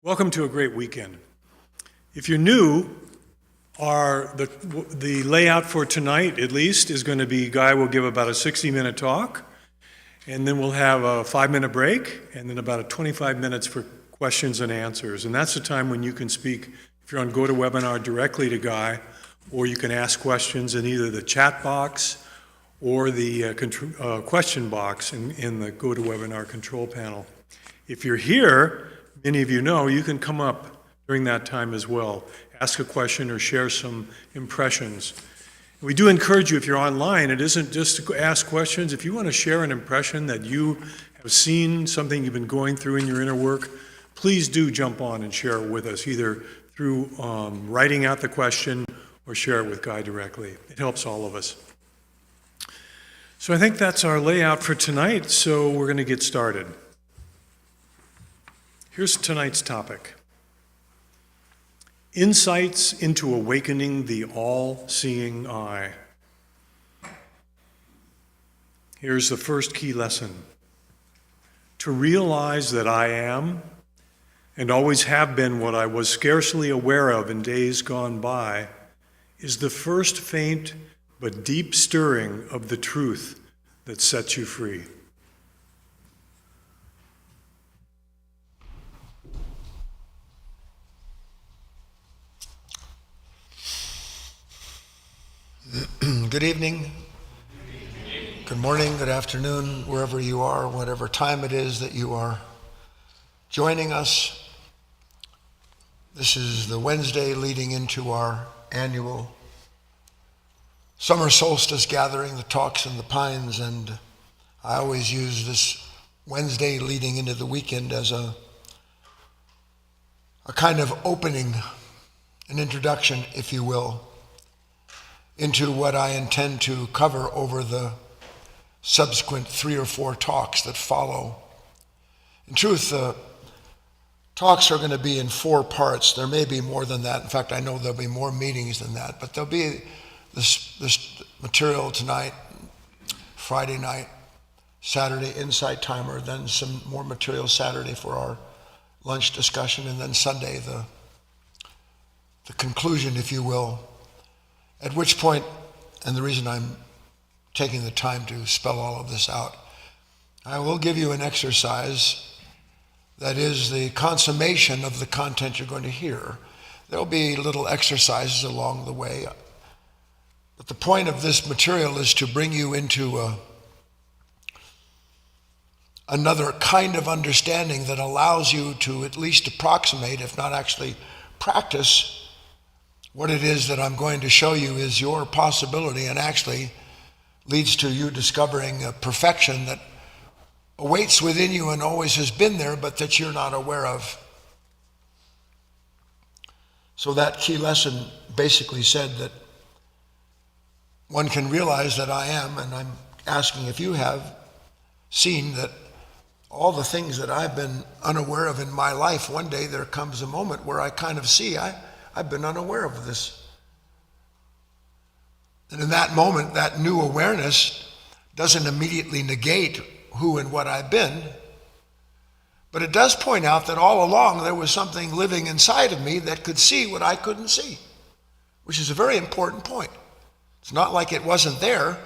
Welcome to a great weekend. If you're new, the layout for tonight, at least, is going to be Guy will give about a 60-minute talk, and then we'll have a 5-minute break, and then about 25 minutes for questions and answers. And that's the time when you can speak, if you're on GoToWebinar, directly to Guy, or you can ask questions in either the chat box or the question box in the GoToWebinar control panel. If you're here, many of you know, you can come up during that time as well, ask a question or share some impressions. We do encourage you, if you're online, it isn't just to ask questions. If you want to share an impression that you have seen, something you've been going through in your inner work, please do jump on and share it with us, either through writing out the question or share it with Guy directly. It helps all of us. So I think that's our layout for tonight, so we're going to get started. Here's tonight's topic: insights into awakening the all-seeing eye. Here's the first key lesson. To realize that I am, and always have been, what I was scarcely aware of in days gone by, is the first faint but deep stirring of the truth that sets you free. Good evening, good morning, good afternoon, wherever you are, whatever time it is that you are joining us. This is the Wednesday leading into our annual summer solstice gathering, the Talks in the Pines, and I always use this Wednesday leading into the weekend as a kind of opening, an introduction, if you will, into what I intend to cover over the subsequent 3 or 4 talks that follow. In truth, the talks are going to be in 4 parts. There may be more than that. In fact, I know there'll be more meetings than that, but there'll be this material tonight, Friday night, Saturday insight timer, then some more material Saturday for our lunch discussion, and then Sunday the conclusion, if you will. At which point, and the reason I'm taking the time to spell all of this out, I will give you an exercise that is the consummation of the content you're going to hear. There'll be little exercises along the way, but the point of this material is to bring you into another kind of understanding that allows you to at least approximate, if not actually practice, what it is that I'm going to show you is your possibility, and actually leads to you discovering a perfection that awaits within you and always has been there, but that you're not aware of. So that key lesson basically said that one can realize that I am, and I'm asking if you have seen that all the things that I've been unaware of in my life, one day there comes a moment where I kind of see I've been unaware of this. And in that moment, that new awareness doesn't immediately negate who and what I've been, but it does point out that all along there was something living inside of me that could see what I couldn't see, which is a very important point. It's not like it wasn't there.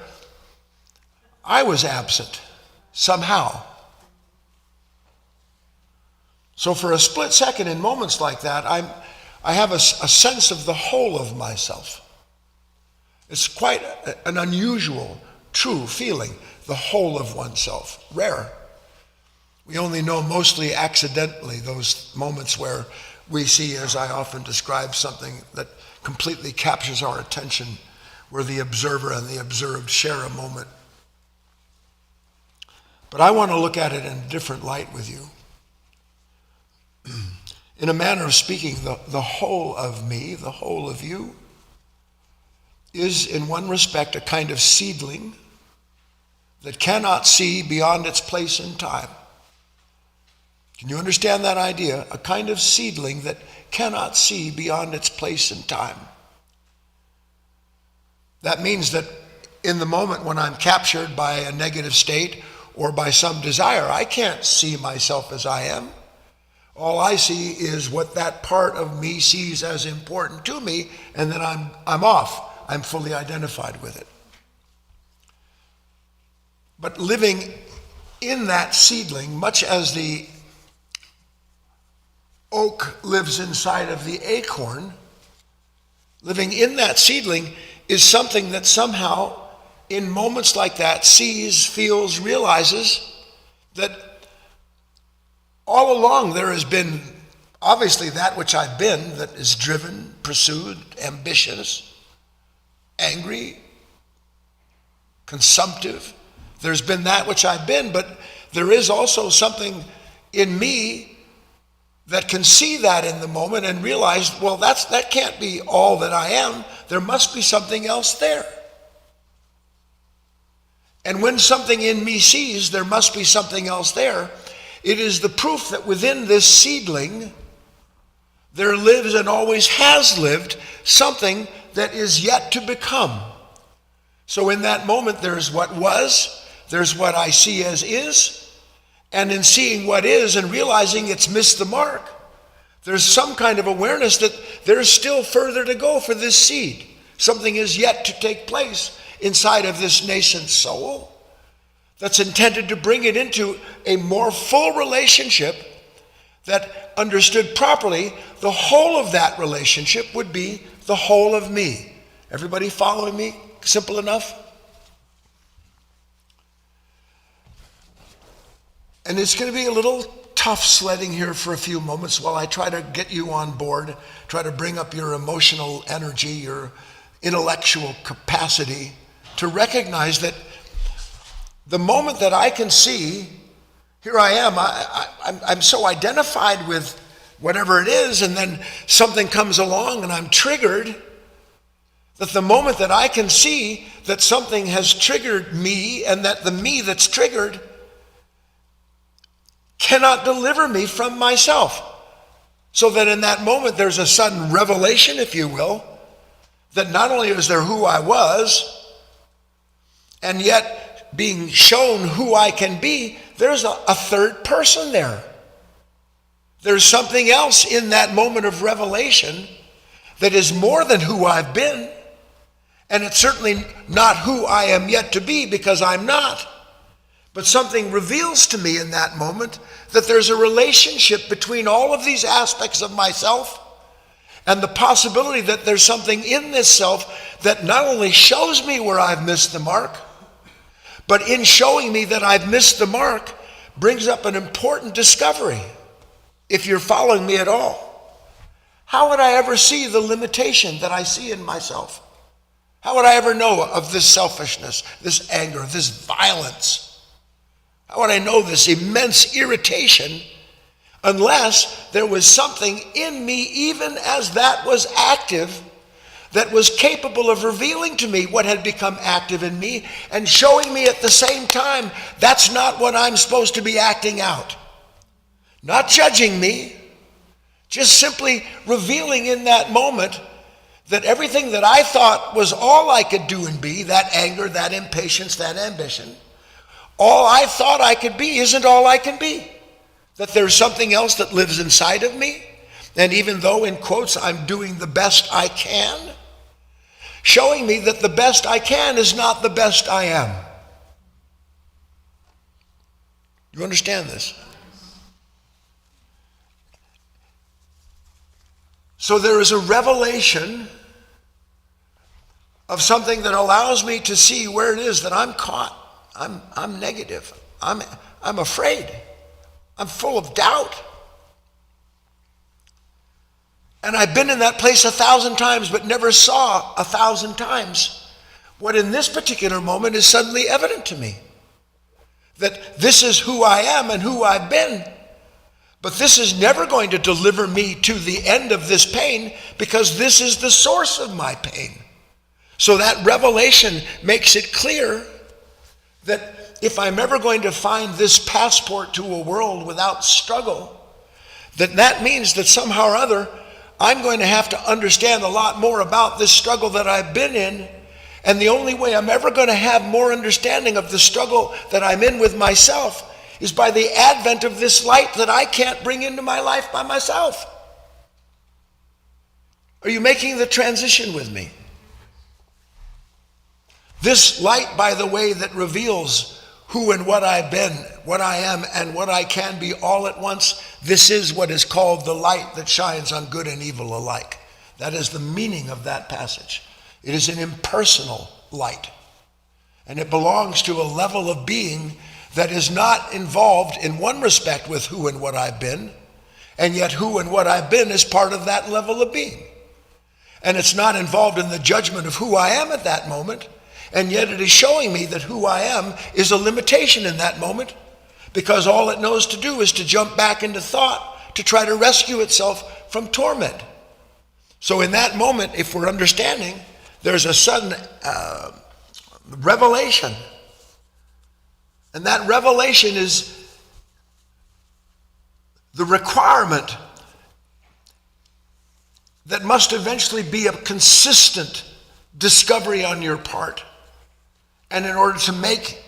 I was absent somehow. So for a split second in moments like that, I have a sense of the whole of myself. It's quite an unusual, true feeling, the whole of oneself, rare. We only know mostly accidentally those moments where we see, as I often describe, something that completely captures our attention, where the observer and the observed share a moment. But I want to look at it in a different light with you. In a manner of speaking, the whole of me, the whole of you, is in one respect a kind of seedling that cannot see beyond its place in time. Can you understand that idea? A kind of seedling that cannot see beyond its place in time. That means that in the moment when I'm captured by a negative state or by some desire, I can't see myself as I am. All I see is what that part of me sees as important to me, and then I'm off. I'm fully identified with it. But living in that seedling, much as the oak lives inside of the acorn, living in that seedling is something that somehow, in moments like that, sees, feels, realizes that all along there has been obviously that which I've been, that is driven, pursued, ambitious, angry, consumptive. There's been that which I've been, but there is also something in me that can see that in the moment and realize, well, that can't be all that I am. There must be something else there. And when something in me sees there must be something else there, it is the proof that within this seedling there lives and always has lived something that is yet to become. So in that moment there's what was, there's what I see as is, and in seeing what is and realizing it's missed the mark, there's some kind of awareness that there's still further to go for this seed. Something is yet to take place inside of this nascent soul that's intended to bring it into a more full relationship that, understood properly, the whole of that relationship would be the whole of me. Everybody following me? Simple enough? And it's going to be a little tough sledding here for a few moments while I try to get you on board, try to bring up your emotional energy, your intellectual capacity to recognize that the moment that I can see, here I am, I'm so identified with whatever it is, and then something comes along and I'm triggered, that the moment that I can see that something has triggered me and that the me that's triggered cannot deliver me from myself. So that in that moment there's a sudden revelation, if you will, that not only is there who I was, and yet being shown who I can be, there's a third person there. There's something else in that moment of revelation that is more than who I've been, and it's certainly not who I am yet to be, because I'm not. But something reveals to me in that moment that there's a relationship between all of these aspects of myself and the possibility that there's something in this self that not only shows me where I've missed the mark, but in showing me that I've missed the mark brings up an important discovery, if you're following me at all. How would I ever see the limitation that I see in myself? How would I ever know of this selfishness, this anger, this violence? How would I know this immense irritation unless there was something in me, even as that was active, that was capable of revealing to me what had become active in me and showing me at the same time that's not what I'm supposed to be acting out. Not judging me, just simply revealing in that moment that everything that I thought was all I could do and be, that anger, that impatience, that ambition, all I thought I could be isn't all I can be. That there's something else that lives inside of me, and even though, in quotes, I'm doing the best I can, showing me that the best I can is not the best I am. Do you understand this? So there is a revelation of something that allows me to see where it is that I'm caught. I'm negative. I'm afraid. I'm full of doubt. And I've been in that place 1,000 times, but never saw 1,000 times what in this particular moment is suddenly evident to me. That this is who I am and who I've been. But this is never going to deliver me to the end of this pain, because this is the source of my pain. So that revelation makes it clear that if I'm ever going to find this passport to a world without struggle, that means that somehow or other I'm going to have to understand a lot more about this struggle that I've been in. And the only way I'm ever going to have more understanding of the struggle that I'm in with myself is by the advent of this light that I can't bring into my life by myself. Are you making the transition with me? This light, by the way, that reveals who and what I've been, what I am, and what I can be all at once, this is what is called the light that shines on good and evil alike. That is the meaning of that passage. It is an impersonal light. And it belongs to a level of being that is not involved in one respect with who and what I've been, and yet who and what I've been is part of that level of being. And it's not involved in the judgment of who I am at that moment, and yet it is showing me that who I am is a limitation in that moment, because all it knows to do is to jump back into thought to try to rescue itself from torment. So in that moment, if we're understanding, there's a sudden revelation. And that revelation is the requirement that must eventually be a consistent discovery on your part. And in order to make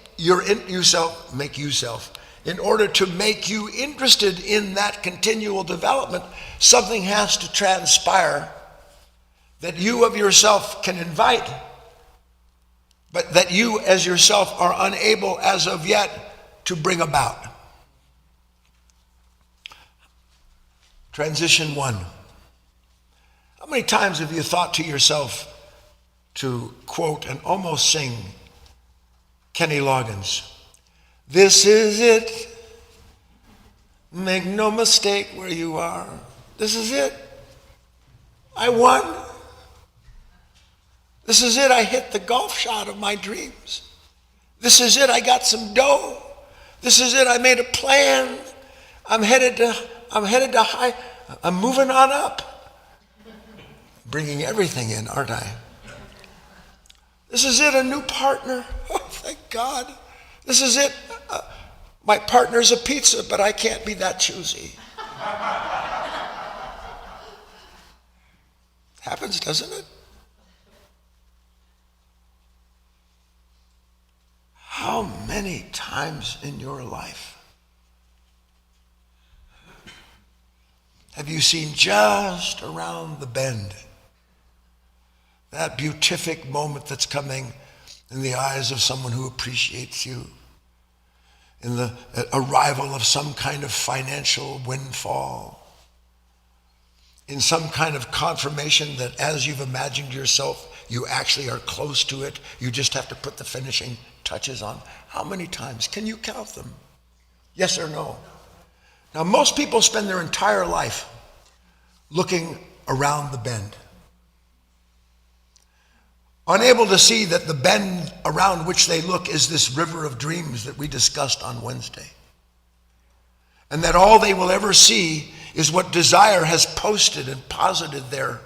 in order to make you interested in that continual development, something has to transpire that you of yourself can invite, but that you as yourself are unable as of yet to bring about. Transition 1. How many times have you thought to yourself to quote and almost sing Kenny Loggins? This is it. Make no mistake where you are. This is it. I won. This is it. I hit the golf shot of my dreams. This is it. I got some dough. This is it. I made a plan. I'm headed to high. I'm moving on up. Bringing everything in, aren't I? This is it. A new partner. Oh, thank God. This is it. My partner's a pizza, but I can't be that choosy. Happens, doesn't it? How many times in your life have you seen just around the bend that beatific moment that's coming in the eyes of someone who appreciates you, in the arrival of some kind of financial windfall, in some kind of confirmation that as you've imagined yourself, you actually are close to it. You just have to put the finishing touches on. How many times? Can you count them? Yes or no? Now, most people spend their entire life looking around the bend, unable to see that the bend around which they look is this river of dreams that we discussed on Wednesday. And that all they will ever see is what desire has posted and posited there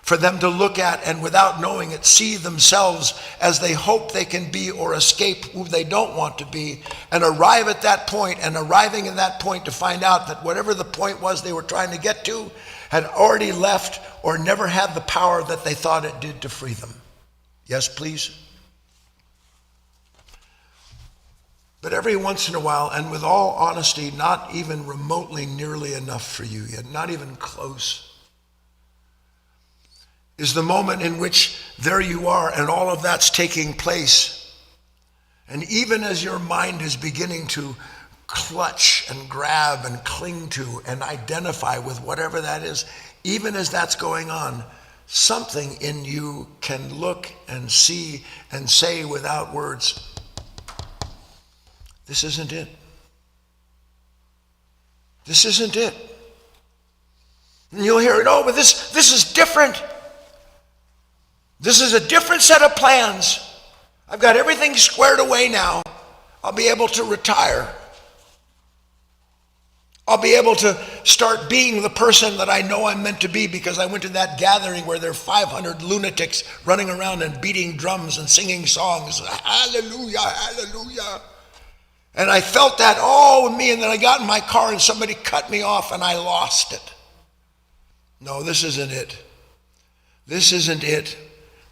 for them to look at, and without knowing it, see themselves as they hope they can be or escape who they don't want to be, and arrive at that point, and arriving at that point to find out that whatever the point was they were trying to get to had already left or never had the power that they thought it did to free them. Yes, please? But every once in a while, and with all honesty, not even remotely nearly enough for you yet, not even close, is the moment in which there you are and all of that's taking place. And even as your mind is beginning to clutch and grab and cling to and identify with whatever that is, even as that's going on, something in you can look and see and say without words, this isn't it. This isn't it. And you'll hear it, oh, but this is different. This is a different set of plans. I've got everything squared away now. I'll be able to retire. I'll be able to start being the person that I know I'm meant to be because I went to that gathering where there are 500 lunatics running around and beating drums and singing songs. Hallelujah, hallelujah. And I felt that all in me, and then I got in my car and somebody cut me off and I lost it. No, this isn't it. This isn't it.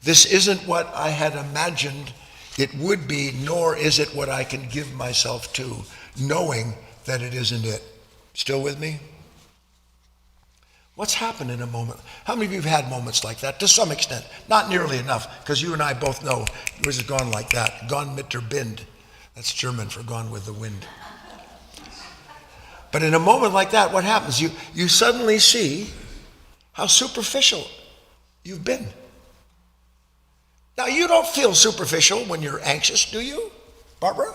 This isn't what I had imagined it would be, nor is it what I can give myself to. knowing that it isn't it. Still with me? What's happened in a moment? How many of you have had moments like that? To some extent. Not nearly enough, because you and I both know yours has gone like that. Gone mit der Wind. That's German for gone with the wind. But in a moment like that, what happens? You suddenly see how superficial you've been. Now, you don't feel superficial when you're anxious, do you, Barbara?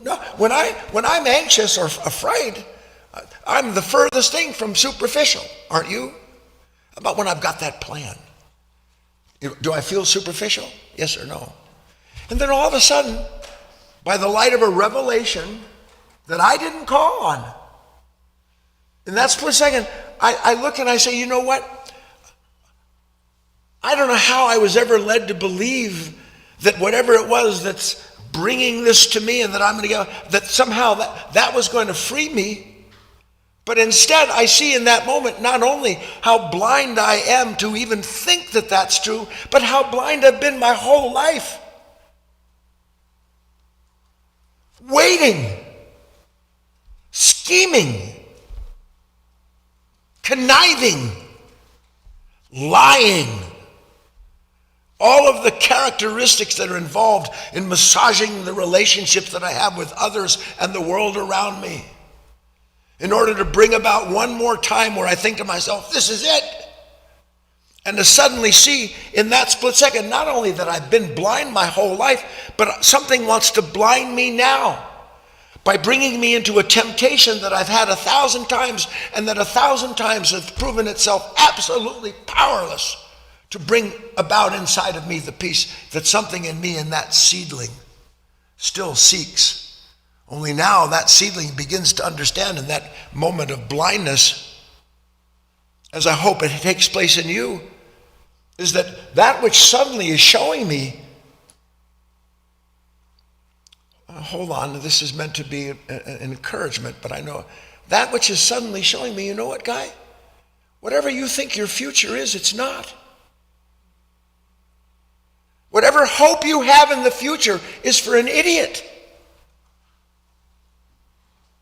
No, when I'm anxious or afraid, I'm the furthest thing from superficial, aren't you? How about when I've got that plan? Do I feel superficial? Yes or no? And then all of a sudden, by the light of a revelation that I didn't call on, in that split second, I look and I say, you know what? I don't know how I was ever led to believe that whatever it was that's bringing this to me and that I'm going to go, that somehow that was going to free me. But instead, I see in that moment not only how blind I am to even think that that's true, but how blind I've been my whole life. Waiting, scheming, conniving, lying. All of the characteristics that are involved in massaging the relationships that I have with others and the world around me, in order to bring about one more time where I think to myself, this is it. And to suddenly see in that split second, not only that I've been blind my whole life, but something wants to blind me now by bringing me into a temptation that I've had 1,000 times and that 1,000 times has proven itself absolutely powerless to bring about inside of me the peace that something in me, in that seedling, still seeks. Only now that seedling begins to understand in that moment of blindness, as I hope it takes place in you, is that which suddenly is showing me, hold on, this is meant to be an encouragement, but I know that which is suddenly showing me, you know what, Guy? Whatever you think your future is, it's not. Whatever hope you have in the future is for an idiot.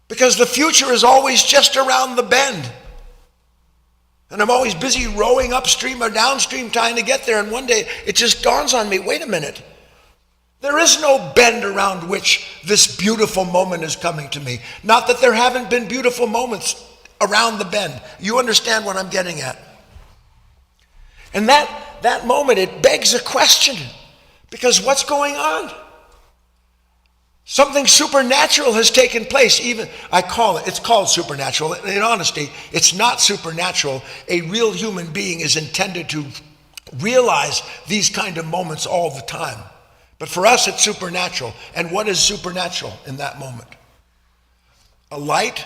Because the future is always just around the bend. And I'm always busy rowing upstream or downstream trying to get there. And one day it just dawns on me, wait a minute. There is no bend around which this beautiful moment is coming to me. Not that there haven't been beautiful moments around the bend. You understand what I'm getting at. And that moment, it begs a question. Because what's going on? Something supernatural has taken place. Even, it's called supernatural. In honesty, it's not supernatural. A real human being is intended to realize these kind of moments all the time. But for us, it's supernatural. And what is supernatural in that moment? A light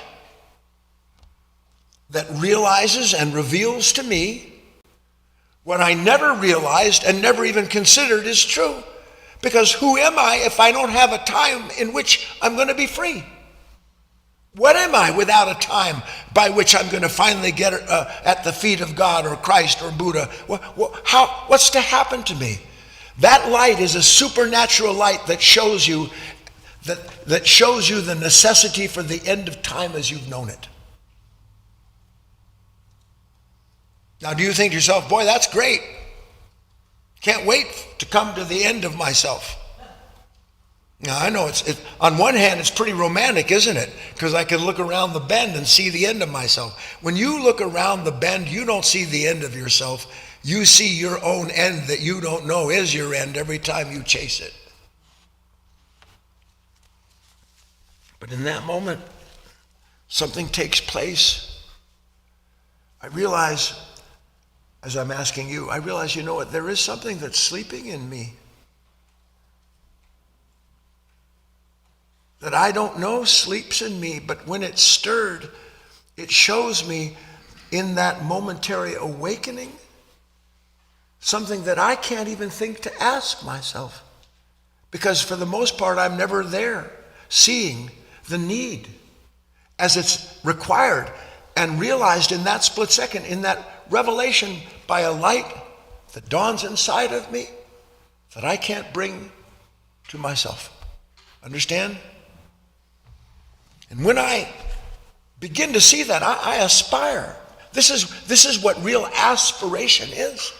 that realizes and reveals to me what I never realized and never even considered is true. Because who am I if I don't have a time in which I'm going to be free? What am I without a time by which I'm going to finally get at the feet of God or Christ or Buddha? What's to happen to me? That light is a supernatural light that shows you that shows you the necessity for the end of time as you've known it. Now, do you think to yourself, boy, that's great. Can't wait to come to the end of myself. Now, I know on one hand, it's pretty romantic, isn't it? Because I can look around the bend and see the end of myself. When you look around the bend, you don't see the end of yourself. You see your own end that you don't know is your end every time you chase it. But in that moment, something takes place. I realize, as I'm asking you, I realize, you know what, there is something that's sleeping in me that I don't know sleeps in me, but when it's stirred, it shows me in that momentary awakening something that I can't even think to ask myself. Because for the most part, I'm never there seeing the need as it's required and realized in that split second, in that revelation by a light that dawns inside of me that I can't bring to myself. Understand? And when I begin to see that, I aspire. This is what real aspiration is.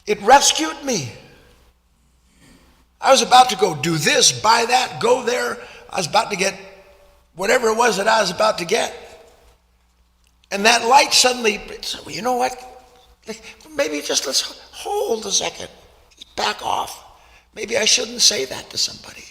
It rescued me. I was about to go do this, buy that, go there. I was about to get whatever it was that I was about to get. And that light suddenly, you know what? Maybe just let's hold a second. Just back off. Maybe I shouldn't say that to somebody.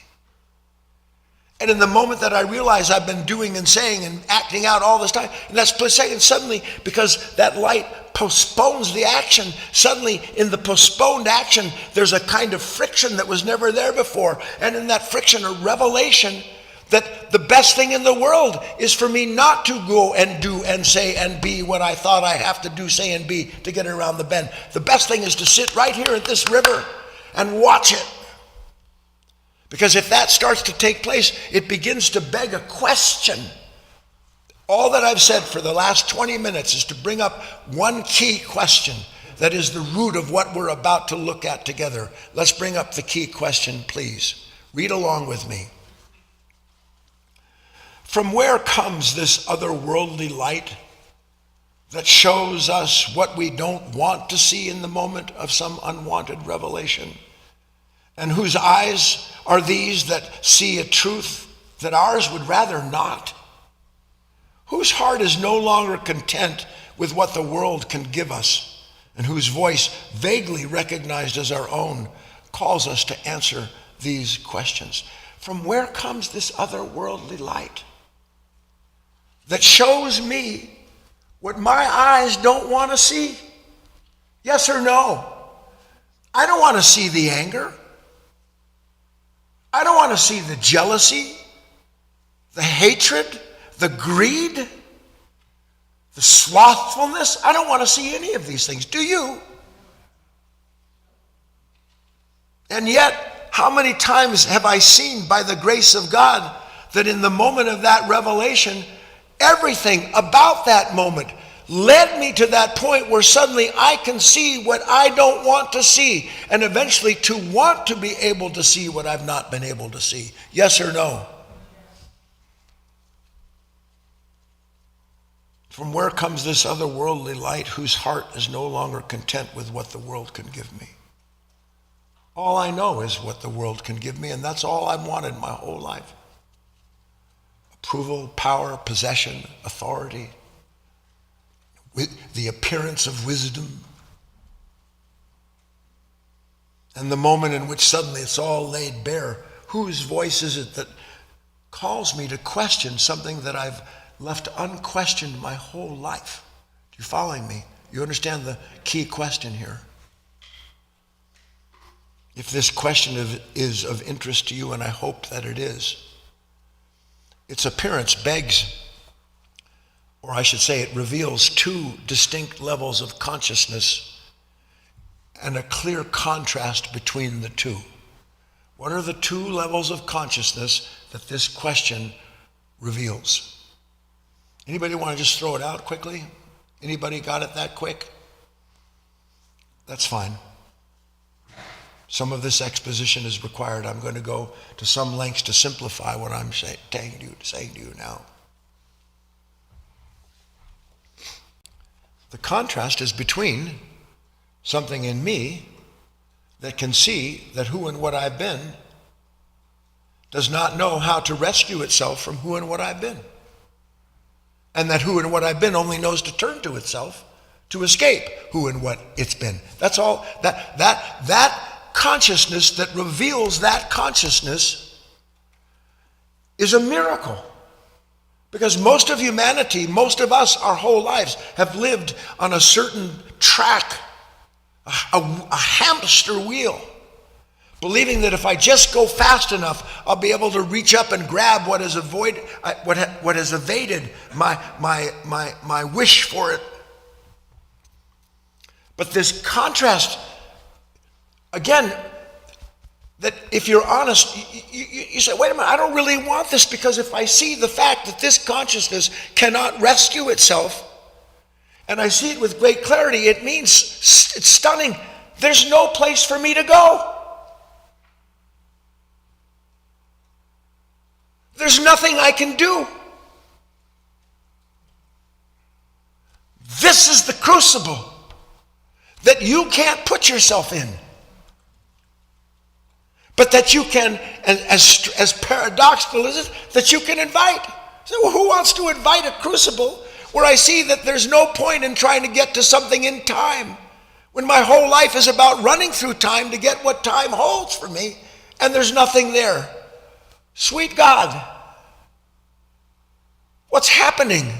And in the moment that I realize I've been doing and saying and acting out all this time, in that split second, suddenly, because that light postpones the action, suddenly in the postponed action, there's a kind of friction that was never there before. And in that friction, a revelation that the best thing in the world is for me not to go and do and say and be what I thought I have to do, say, and be to get around the bend. The best thing is to sit right here at this river and watch it. Because if that starts to take place, it begins to beg a question. All that I've said for the last 20 minutes is to bring up one key question that is the root of what we're about to look at together. Let's bring up the key question, please. Read along with me. From where comes this otherworldly light that shows us what we don't want to see in the moment of some unwanted revelation? And whose eyes are these that see a truth that ours would rather not? Whose heart is no longer content with what the world can give us, and whose voice, vaguely recognized as our own, calls us to answer these questions? From where comes this otherworldly light that shows me what my eyes don't want to see? Yes or no? I don't want to see the anger. I don't want to see the jealousy, the hatred, the greed, the slothfulness. I don't want to see any of these things. Do you? And yet, how many times have I seen by the grace of God that in the moment of that revelation, everything about that moment led me to that point where suddenly I can see what I don't want to see, and eventually to want to be able to see what I've not been able to see. Yes or no? From where comes this otherworldly light whose heart is no longer content with what the world can give me? All I know is what the world can give me, and that's all I've wanted my whole life. Approval, power, possession, authority, with the appearance of wisdom. And the moment in which suddenly it's all laid bare, whose voice is it that calls me to question something that I've left unquestioned my whole life? You following me? You understand the key question here? If this question is of interest to you, and I hope that it is, its appearance begs, or I should say it reveals, two distinct levels of consciousness and a clear contrast between the two. What are the two levels of consciousness that this question reveals? Anybody want to just throw it out quickly? Anybody got it that quick? That's fine. Some of this exposition is required. I'm going to go to some lengths to simplify what I'm saying to you now. The contrast is between something in me that can see that who and what I've been does not know how to rescue itself from who and what I've been. And that who and what I've been only knows to turn to itself to escape who and what it's been. That's all. That consciousness that reveals that consciousness is a miracle. Because most of humanity, most of us, our whole lives, have lived on a certain track, a hamster wheel, believing that if I just go fast enough, I'll be able to reach up and grab what has evaded my wish for it. But this contrast, again, that if you're honest, you say, wait a minute, I don't really want this, because if I see the fact that this consciousness cannot rescue itself, and I see it with great clarity, it means, it's stunning, there's no place for me to go. There's nothing I can do. This is the crucible that you can't put yourself in, but that you can, as paradoxical as it, that you can invite. So who wants to invite a crucible where I see that there's no point in trying to get to something in time, when my whole life is about running through time to get what time holds for me, and there's nothing there? Sweet God, what's happening?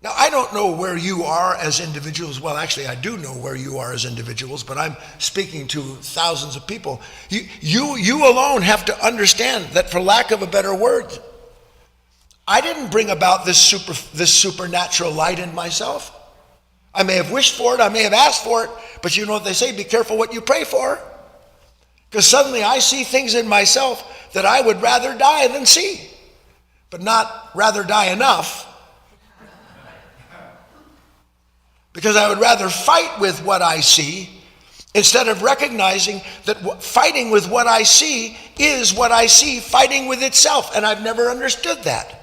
Now, I don't know where you are as individuals. Well, actually, I do know where you are as individuals, but I'm speaking to thousands of people. You alone have to understand that, for lack of a better word, I didn't bring about this supernatural light in myself. I may have wished for it, I may have asked for it, but you know what they say, be careful what you pray for. Because suddenly I see things in myself that I would rather die than see, but not rather die enough. Because I would rather fight with what I see instead of recognizing that fighting with what I see is what I see fighting with itself. And I've never understood that.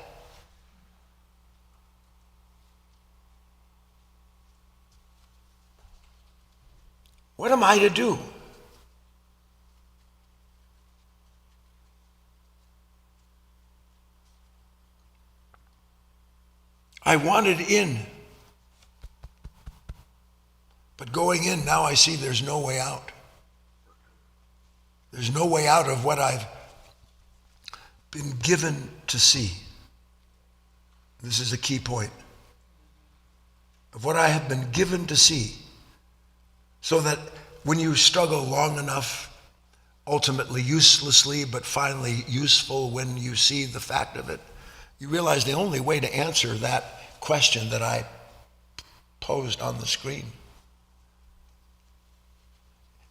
What am I to do? I wanted in. But going in, now I see there's no way out. There's no way out of what I've been given to see. This is a key point. Of what I have been given to see. So that when you struggle long enough, ultimately uselessly, but finally useful when you see the fact of it, you realize the only way to answer that question that I posed on the screen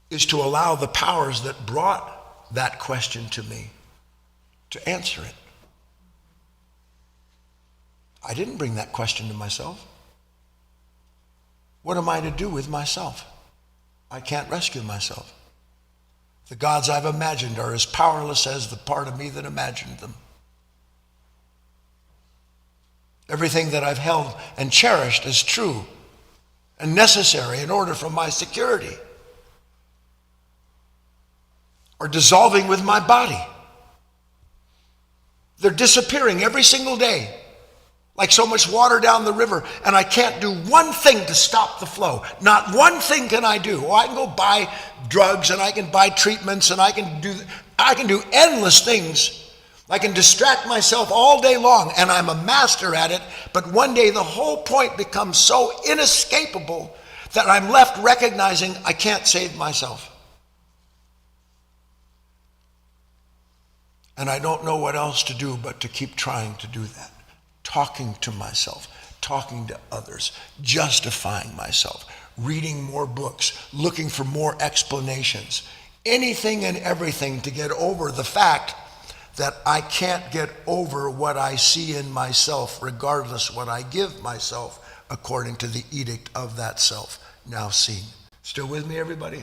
is to allow the powers that brought that question to me to answer it. I didn't bring that question to myself. What am I to do with myself? I can't rescue myself. The gods I've imagined are as powerless as the part of me that imagined them. Everything that I've held and cherished as true and necessary in order for my security are dissolving with my body. They're disappearing every single day, like so much water down the river, and I can't do one thing to stop the flow. Not one thing can I do. I can go buy drugs, and I can buy treatments, and I can do endless things. I can distract myself all day long, and I'm a master at it, but one day the whole point becomes so inescapable that I'm left recognizing I can't save myself. And I don't know what else to do but to keep trying to do that. Talking to myself, talking to others, justifying myself, reading more books, looking for more explanations, anything and everything to get over the fact that I can't get over what I see in myself, regardless what I give myself, according to the edict of that self now seen. Still with me, everybody?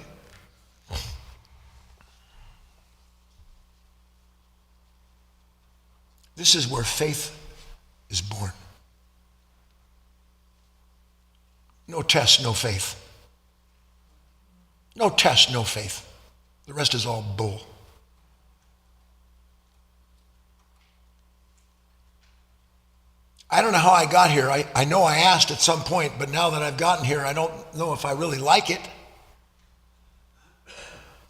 This is where faith is born. No test, no faith. No test, no faith. The rest is all bull. I don't know how I got here. I know I asked at some point, but now that I've gotten here, I don't know if I really like it.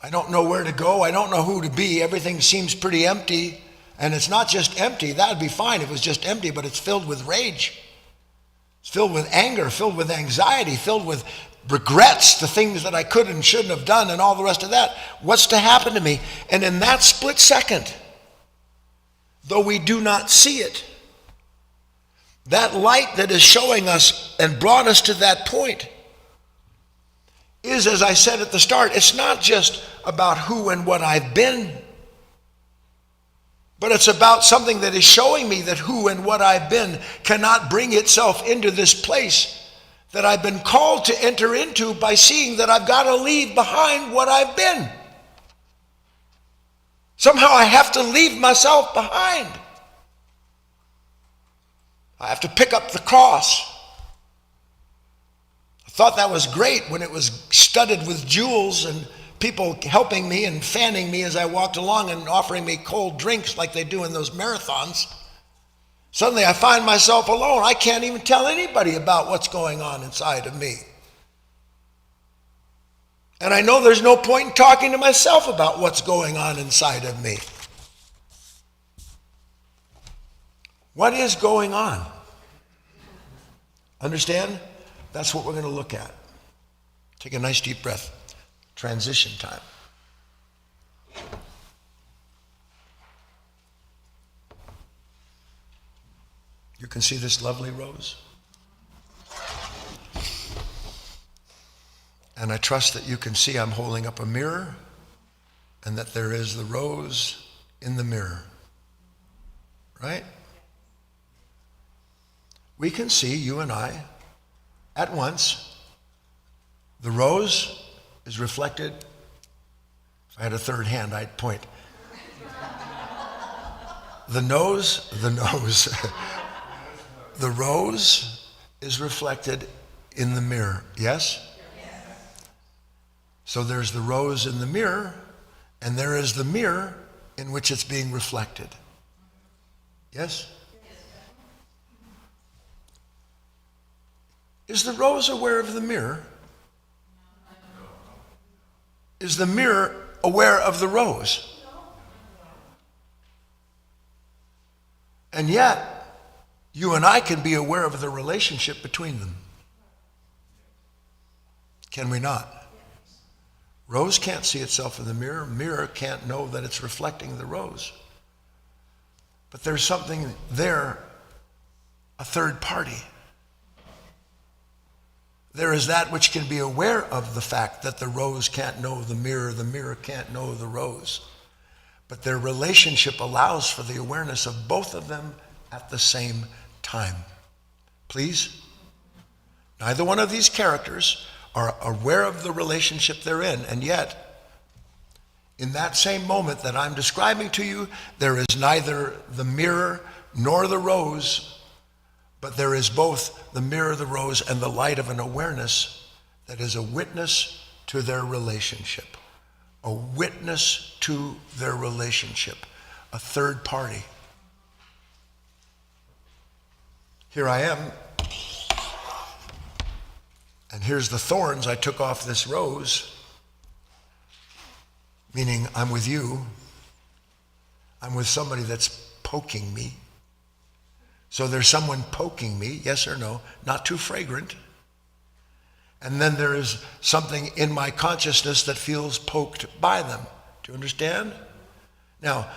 I don't know where to go. I don't know who to be. Everything seems pretty empty. And it's not just empty. That would be fine if it was just empty, but it's filled with rage. It's filled with anger, filled with anxiety, filled with regrets, the things that I could and shouldn't have done, and all the rest of that. What's to happen to me? And in that split second, though we do not see it, that light that is showing us and brought us to that point is, as I said at the start, it's not just about who and what I've been, but it's about something that is showing me that who and what I've been cannot bring itself into this place that I've been called to enter into by seeing that I've got to leave behind what I've been. Somehow I have to leave myself behind. I have to pick up the cross. I thought that was great when it was studded with jewels and people helping me and fanning me as I walked along and offering me cold drinks like they do in those marathons. Suddenly I find myself alone. I can't even tell anybody about what's going on inside of me. And I know there's no point in talking to myself about what's going on inside of me. What is going on? Understand? That's what we're going to look at. Take a nice deep breath. Transition time. You can see this lovely rose. And I trust that you can see I'm holding up a mirror and that there is the rose in the mirror. Right? We can see, you and I, at once, the rose is reflected. If I had a third hand, I'd point. The rose is reflected in the mirror. Yes? So there's the rose in the mirror, and there is the mirror in which it's being reflected. Yes? Is the rose aware of the mirror? Is the mirror aware of the rose? And yet, you and I can be aware of the relationship between them. Can we not? Rose can't see itself in the mirror. Mirror can't know that it's reflecting the rose. But there's something there, a third party. There is that which can be aware of the fact that the rose can't know the mirror can't know the rose. But their relationship allows for the awareness of both of them at the same time. Please? Neither one of these characters are aware of the relationship they're in, and yet, in that same moment that I'm describing to you, there is neither the mirror nor the rose, but there is both the mirror, the rose, and the light of an awareness that is a witness to their relationship. A witness to their relationship. A third party. Here I am. And here's the thorns. I took off this rose. Meaning I'm with you. I'm with somebody that's poking me. So there's someone poking me, yes or no, not too fragrant. And then there is something in my consciousness that feels poked by them. Do you understand? Now,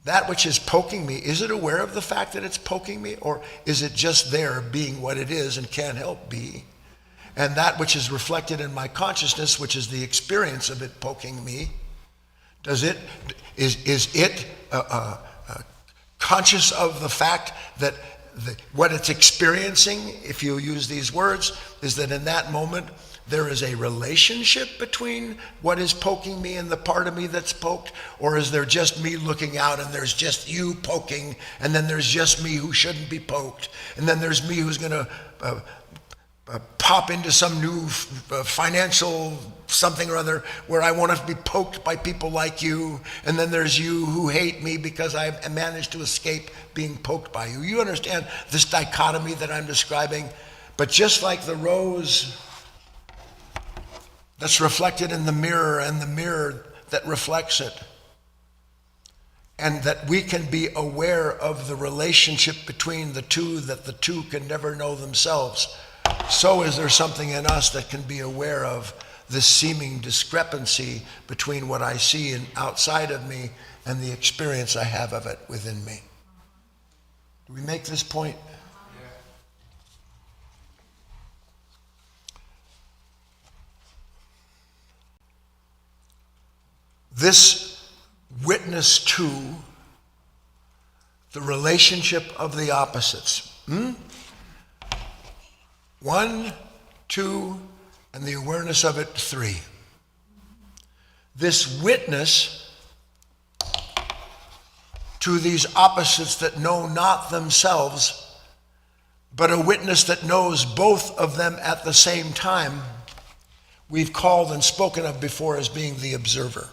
that which is poking me, is it aware of the fact that it's poking me? Or is it just there being what it is and can't help be? And that which is reflected in my consciousness, which is the experience of it poking me, is it conscious of the fact that what it's experiencing, if you use these words, is that in that moment there is a relationship between what is poking me and the part of me that's poked? Or is there just me looking out and there's just you poking, and then there's just me who shouldn't be poked, and then there's me who's going to pop into some new financial something or other where I want to be poked by people like you, and then there's you who hate me because I managed to escape being poked by you. You understand this dichotomy that I'm describing? But just like the rose that's reflected in the mirror and the mirror that reflects it, and that we can be aware of the relationship between the two, that the two can never know themselves, so is there something in us that can be aware of this seeming discrepancy between what I see outside of me and the experience I have of it within me. Do we make this point? This witness to the relationship of the opposites. 1, 2, and the awareness of it, 3. This witness to these opposites that know not themselves, but a witness that knows both of them at the same time, we've called and spoken of before as being the observer.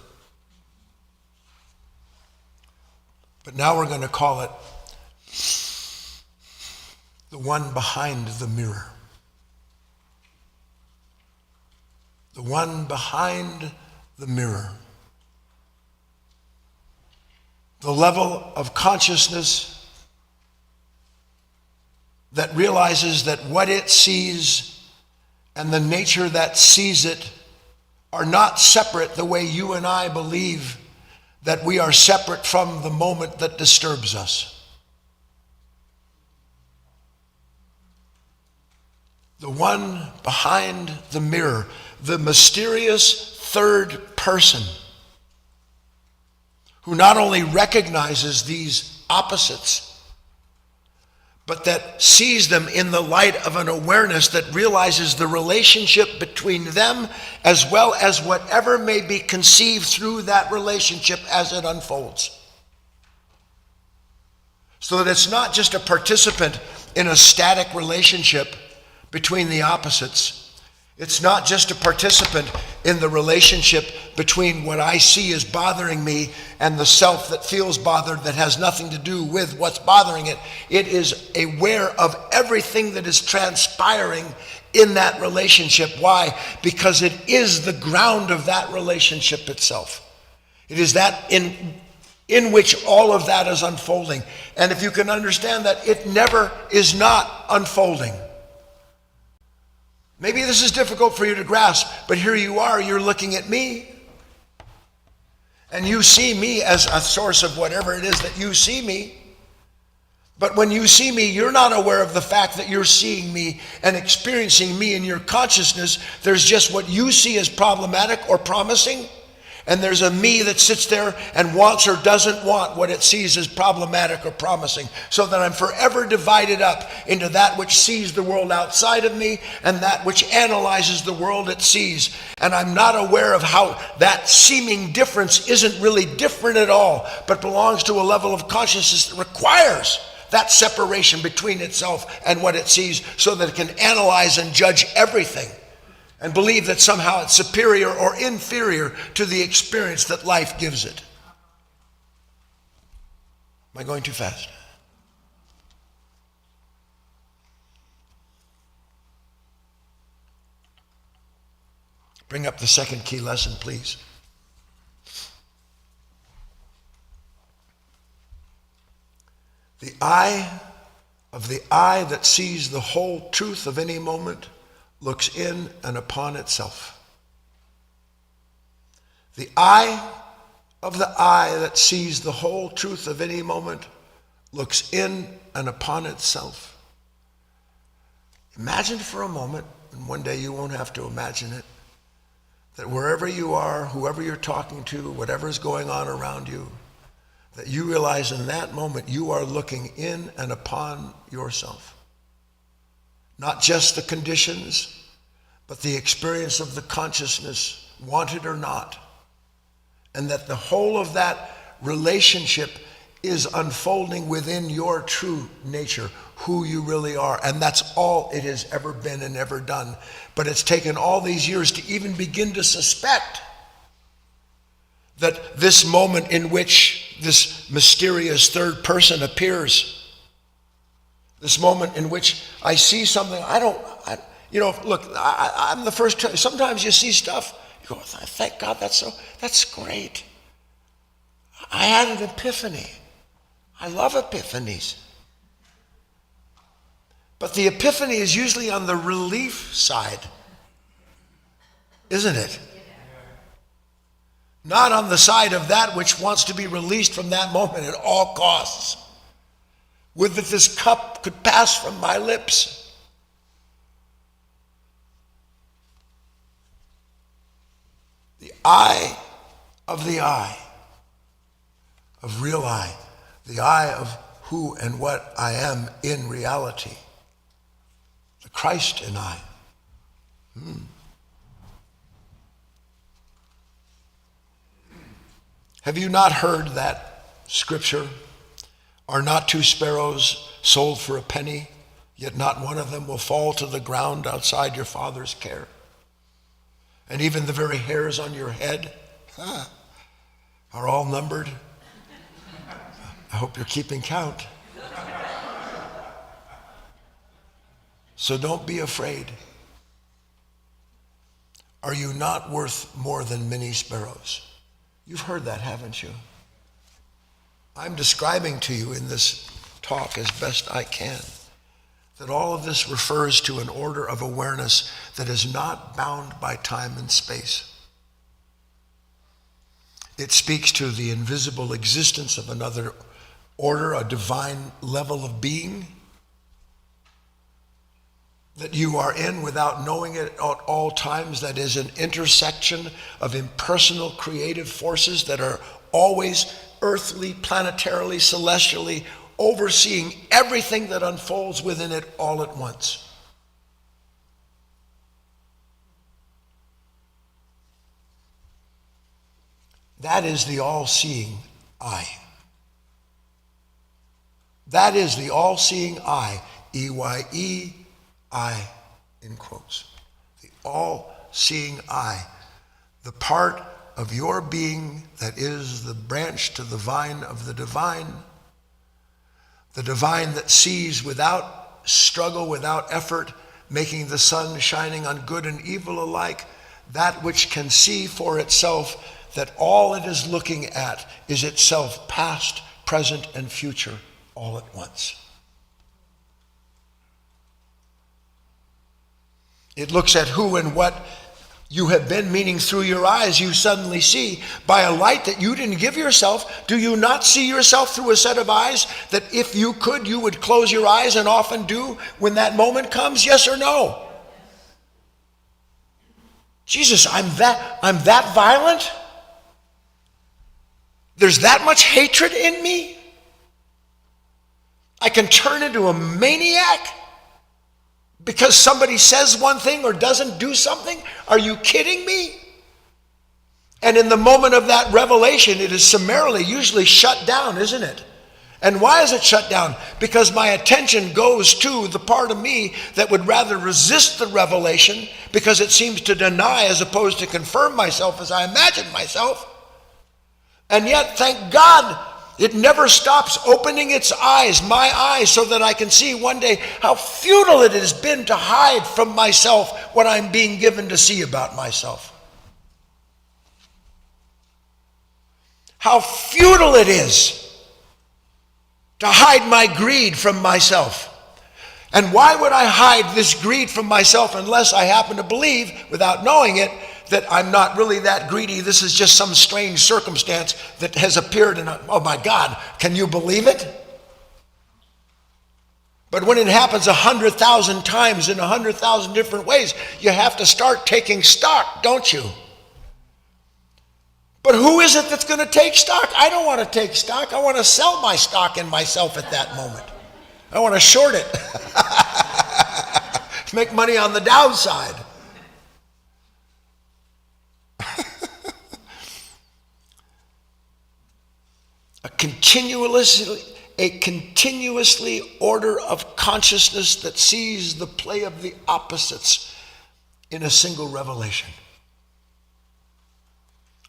But now we're going to call it the one behind the mirror. The one behind the mirror. The level of consciousness that realizes that what it sees and the nature that sees it are not separate the way you and I believe that we are separate from the moment that disturbs us. The one behind the mirror, the mysterious third person who not only recognizes these opposites, but that sees them in the light of an awareness that realizes the relationship between them as well as whatever may be conceived through that relationship as it unfolds. So that it's not just a participant in a static relationship between the opposites. It's not just a participant in the relationship between what I see as bothering me and the self that feels bothered that has nothing to do with what's bothering it. It is aware of everything that is transpiring in that relationship. Why? Because it is the ground of that relationship itself. It is that in which all of that is unfolding. And if you can understand that, it never is not unfolding. Maybe this is difficult for you to grasp, but here you are, you're looking at me. And you see me as a source of whatever it is that you see me. But when you see me, you're not aware of the fact that you're seeing me and experiencing me in your consciousness. There's just what you see as problematic or promising. And there's a me that sits there and wants or doesn't want what it sees as problematic or promising. So that I'm forever divided up into that which sees the world outside of me and that which analyzes the world it sees. And I'm not aware of how that seeming difference isn't really different at all, but belongs to a level of consciousness that requires that separation between itself and what it sees so that it can analyze and judge everything. And believe that somehow it's superior or inferior to the experience that life gives it. Am I going too fast? Bring up the second key lesson, please. The eye of the eye that sees the whole truth of any moment looks in and upon itself. The eye of the eye that sees the whole truth of any moment looks in and upon itself. Imagine for a moment, and one day you won't have to imagine it, that wherever you are, whoever you're talking to, whatever's going on around you, that you realize in that moment you are looking in and upon yourself. Not just the conditions, but the experience of the consciousness, wanted or not. And that the whole of that relationship is unfolding within your true nature, who you really are. And that's all it has ever been and ever done. But it's taken all these years to even begin to suspect that this moment in which this mysterious third person appears, this moment in which I see something, I'm the first, sometimes you see stuff, you go, thank God, that's great. I had an epiphany. I love epiphanies. But the epiphany is usually on the relief side, isn't it? Not on the side of that which wants to be released from that moment at all costs. Would that this cup could pass from my lips. The eye of real eye, the eye of who and what I am in reality, the Christ in I. Have you not heard that scripture Are not 2 sparrows sold for a penny? Yet not one of them will fall to the ground outside your Father's care. And even the very hairs on your head are all numbered. I hope you're keeping count. So don't be afraid. Are you not worth more than many sparrows? You've heard that, haven't you? I'm describing to you in this talk as best I can that all of this refers to an order of awareness that is not bound by time and space. It speaks to the invisible existence of another order, a divine level of being that you are in without knowing it at all times, that is an intersection of impersonal creative forces that are always earthly, planetarily, celestially, overseeing everything that unfolds within it all at once. That is the all-seeing eye. That is the all-seeing eye, E-Y-E-I in quotes. The all-seeing eye, the part of your being that is the branch to the vine of the divine that sees without struggle, without effort, making the sun shining on good and evil alike, that which can see for itself that all it is looking at is itself past, present, and future all at once. It looks at who and what you have been, meaning through your eyes you suddenly see by a light that you didn't give yourself. Do you not see yourself through a set of eyes that if you could, you would close your eyes and often do when that moment comes? Yes or no? Jesus, I'm that violent? There's that much hatred in me? I can turn into a maniac because somebody says one thing or doesn't do something? Are you kidding me? And in the moment of that revelation, it is summarily usually shut down, isn't it? And why is it shut down? Because my attention goes to the part of me that would rather resist the revelation because it seems to deny as opposed to confirm myself as I imagine myself. And yet, thank God, it never stops opening its eyes, my eyes, so that I can see one day how futile it has been to hide from myself what I'm being given to see about myself. How futile it is to hide my greed from myself. And why would I hide this greed from myself unless I happen to believe, without knowing it, that I'm not really that greedy? This is just some strange circumstance that has appeared and oh my God, can you believe it? But when it happens 100,000 times in 100,000 different ways, you have to start taking stock, don't you? But who is it that's going to take stock? I don't want to take stock. I want to sell my stock in myself at that moment. I want to short it. Make money on the downside. A continuously order of consciousness that sees the play of the opposites in a single revelation.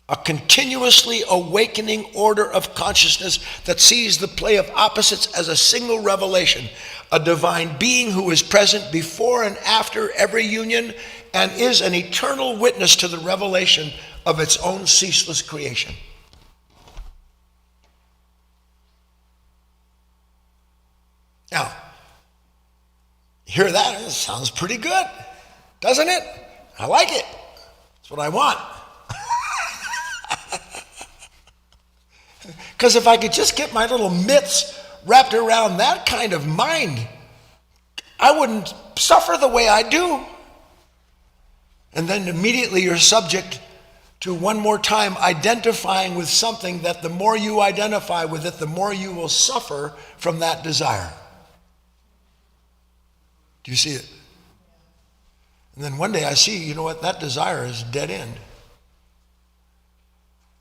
A continuously awakening order of consciousness that sees the play of opposites as a single revelation. A divine being who is present before and after every union and is an eternal witness to the revelation of its own ceaseless creation. Now, hear that? It sounds pretty good, doesn't it? I like it. That's what I want. Because if I could just get my little mitts wrapped around that kind of mind, I wouldn't suffer the way I do. And then immediately you're subject to one more time identifying with something that the more you identify with it, the more you will suffer from that desire. Do you see it? And then one day I see, you know what, that desire is dead end.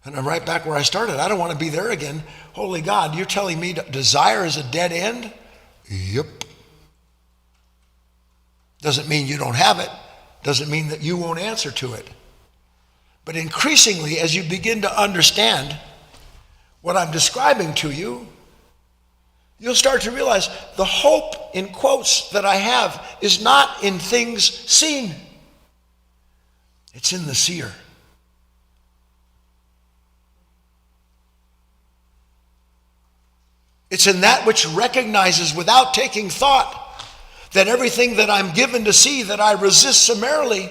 And I'm right back where I started. I don't want to be there again. Holy God, you're telling me desire is a dead end? Yep. Doesn't mean you don't have it. Doesn't mean that you won't answer to it. But increasingly, as you begin to understand what I'm describing to you, you'll start to realize the hope, in quotes, that I have is not in things seen. It's in the seer. It's in that which recognizes without taking thought that everything that I'm given to see that I resist summarily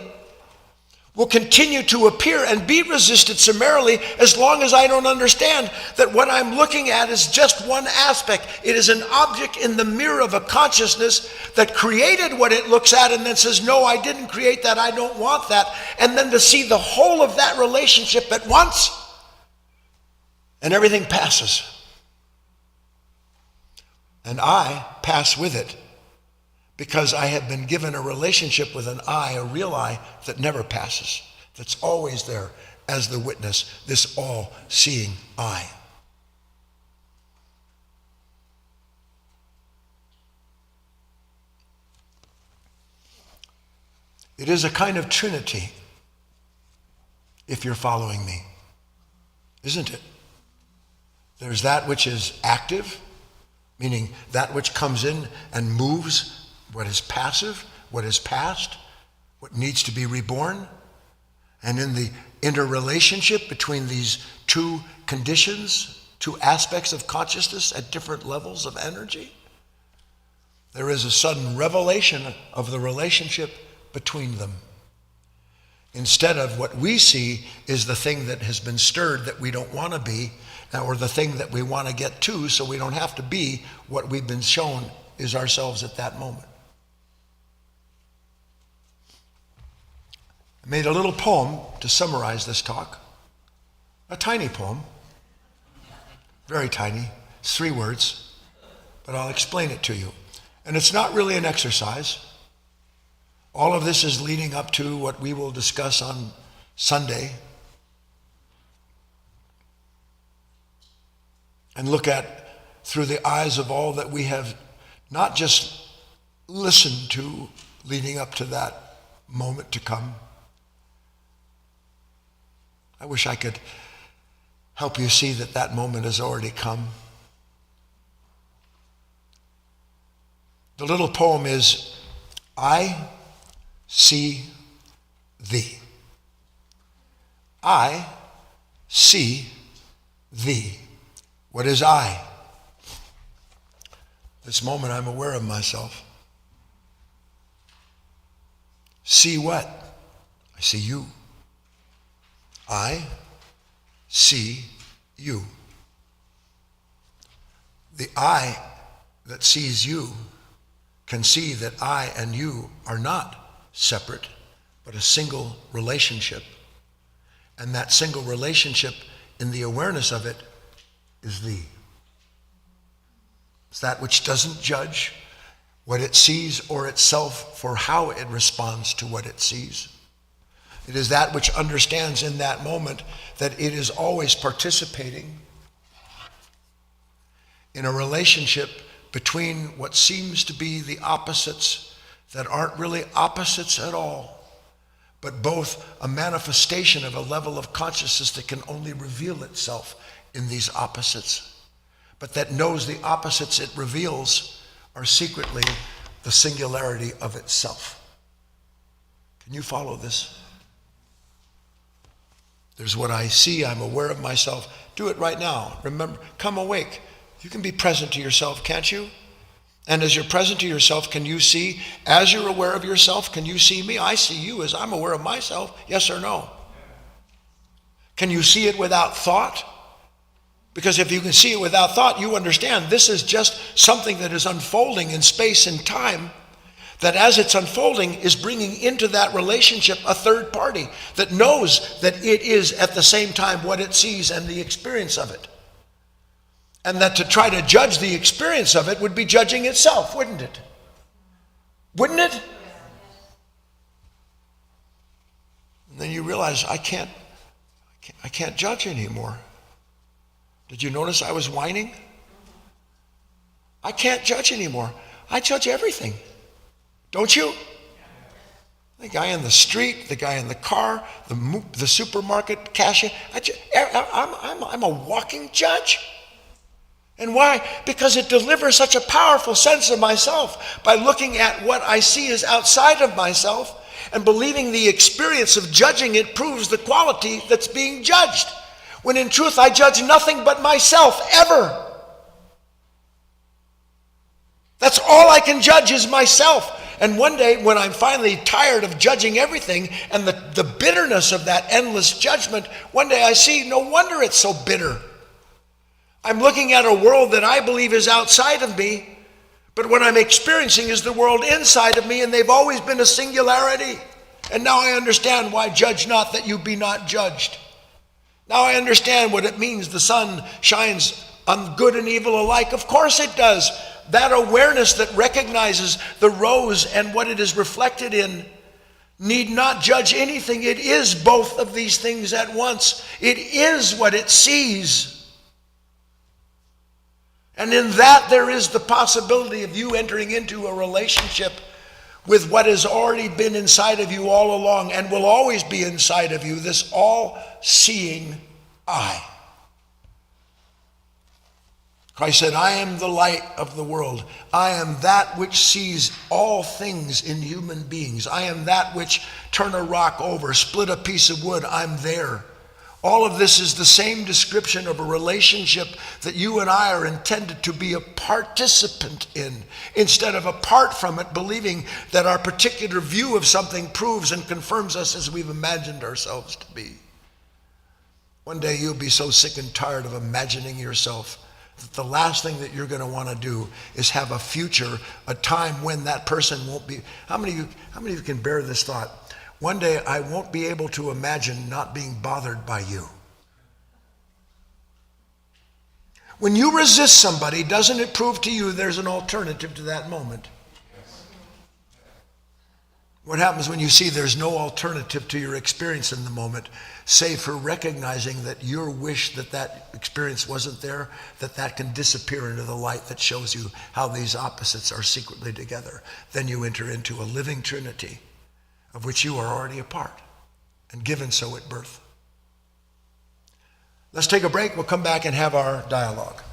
will continue to appear and be resisted summarily as long as I don't understand that what I'm looking at is just one aspect. It is an object in the mirror of a consciousness that created what it looks at and then says, no, I didn't create that, I don't want that. And then to see the whole of that relationship at once, and everything passes. And I pass with it because I have been given a relationship with an I, a real I, that never passes, that's always there as the witness, this all-seeing I. It is a kind of trinity, if you're following me, isn't it? There's that which is active, meaning that which comes in and moves what is passive, what is past, what needs to be reborn. And in the interrelationship between these two conditions, two aspects of consciousness at different levels of energy, there is a sudden revelation of the relationship between them. Instead of what we see is the thing that has been stirred that we don't want to be, or the thing that we want to get to so we don't have to be what we've been shown is ourselves at that moment. I made a little poem to summarize this talk, a tiny poem, very tiny, it's 3 words, but I'll explain it to you. And it's not really an exercise. All of this is leading up to what we will discuss on Sunday and look at through the eyes of all that we have not just listened to leading up to that moment to come. I wish I could help you see that that moment has already come. The little poem is, I see thee. I see thee. What is I? This moment I'm aware of myself. See what? I see you. I see you. The I that sees you can see that I and you are not separate, but a single relationship. And that single relationship, in the awareness of it, is thee. It's that which doesn't judge what it sees or itself for how it responds to what it sees. It is that which understands in that moment that it is always participating in a relationship between what seems to be the opposites that aren't really opposites at all, but both a manifestation of a level of consciousness that can only reveal itself in these opposites, but that knows the opposites it reveals are secretly the singularity of itself. Can you follow this? There's what I see, I'm aware of myself. Do it right now. Remember, come awake. You can be present to yourself, can't you? And as you're present to yourself, can you see, as you're aware of yourself, can you see me? I see you as I'm aware of myself, yes or no? Can you see it without thought? Because if you can see it without thought, you understand this is just something that is unfolding in space and time, that as it's unfolding is bringing into that relationship a third party that knows that it is at the same time what it sees and the experience of it. And that to try to judge the experience of it would be judging itself, wouldn't it? Wouldn't it? And then you realize I can't I can't judge anymore. Did you notice I was whining? I can't judge anymore. I judge everything. Don't you? The guy in the street, the guy in the car, the supermarket cashier. I'm a walking judge. And why? Because it delivers such a powerful sense of myself by looking at what I see is outside of myself and believing the experience of judging it proves the quality that's being judged. When in truth I judge nothing but myself ever. That's all I can judge is myself. And one day when I'm finally tired of judging everything and the bitterness of that endless judgment, one day I see no wonder it's so bitter. I'm looking at a world that I believe is outside of me, but what I'm experiencing is the world inside of me, and they've always been a singularity. And now I understand why judge not that you be not judged. Now I understand what it means the sun shines on good and evil alike. Of course it does. That awareness that recognizes the rose and what it is reflected in need not judge anything. It is both of these things at once. It is what it sees. And in that there is the possibility of you entering into a relationship with what has already been inside of you all along and will always be inside of you, this all-seeing eye. Christ said, I am the light of the world. I am that which sees all things in human beings. I am that which turn a rock over, split a piece of wood. I'm there. All of this is the same description of a relationship that you and I are intended to be a participant in, instead of apart from it, believing that our particular view of something proves and confirms us as we've imagined ourselves to be. One day you'll be so sick and tired of imagining yourself that the last thing that you're going to want to do is have a future, a time when that person won't be. How many of you can bear this thought? One day I won't be able to imagine not being bothered by you. When you resist somebody, doesn't it prove to you there's an alternative to that moment? What happens when you see there's no alternative to your experience in the moment, save for recognizing that your wish that that experience wasn't there, that can disappear into the light that shows you how these opposites are secretly together. Then you enter into a living trinity of which you are already a part and given so at birth. Let's take a break. We'll come back and have our dialogue.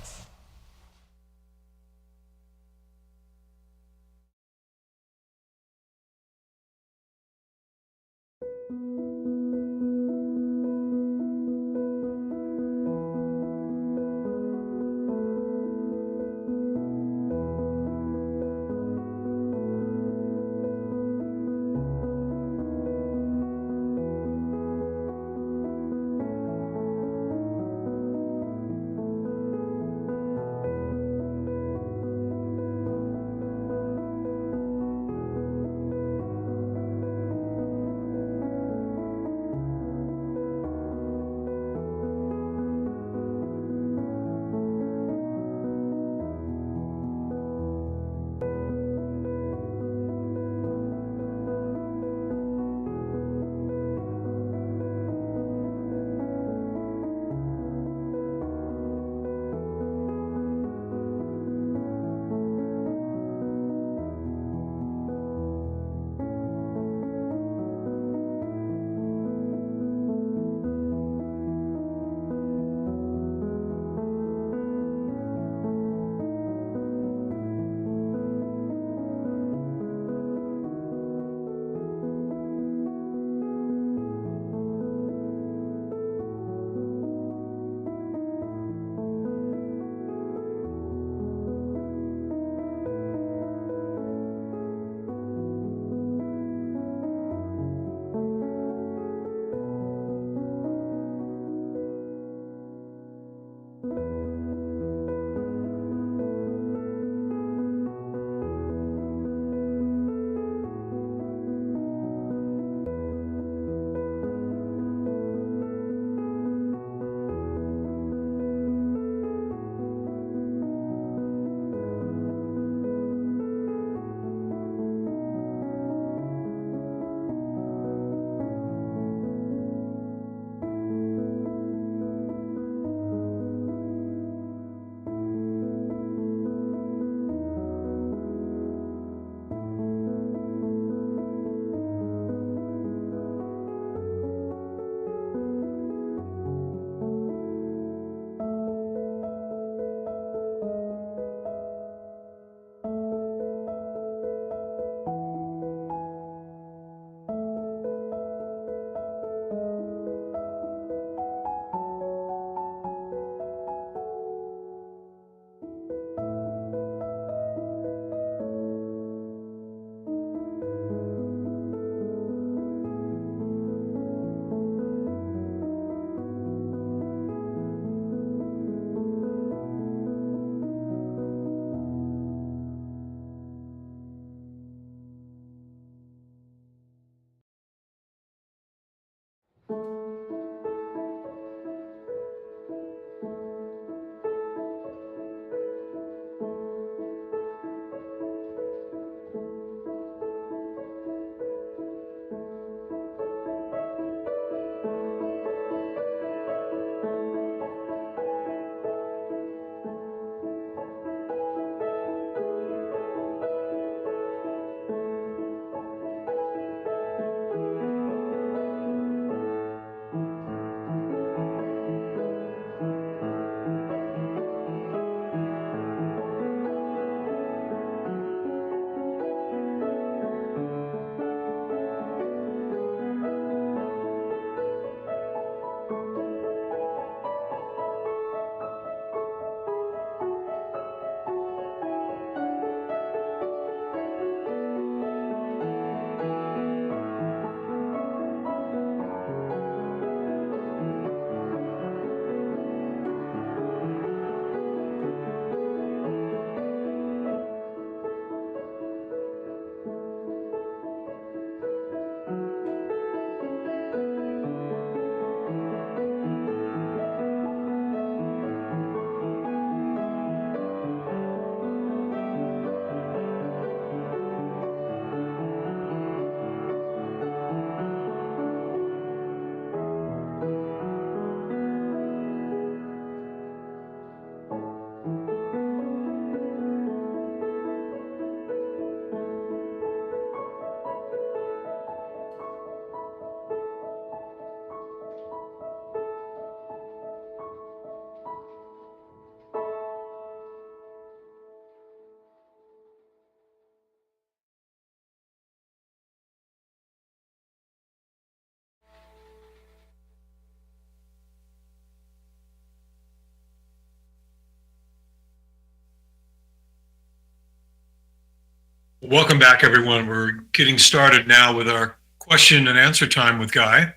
Welcome back, everyone. We're getting started now with our question and answer time with Guy.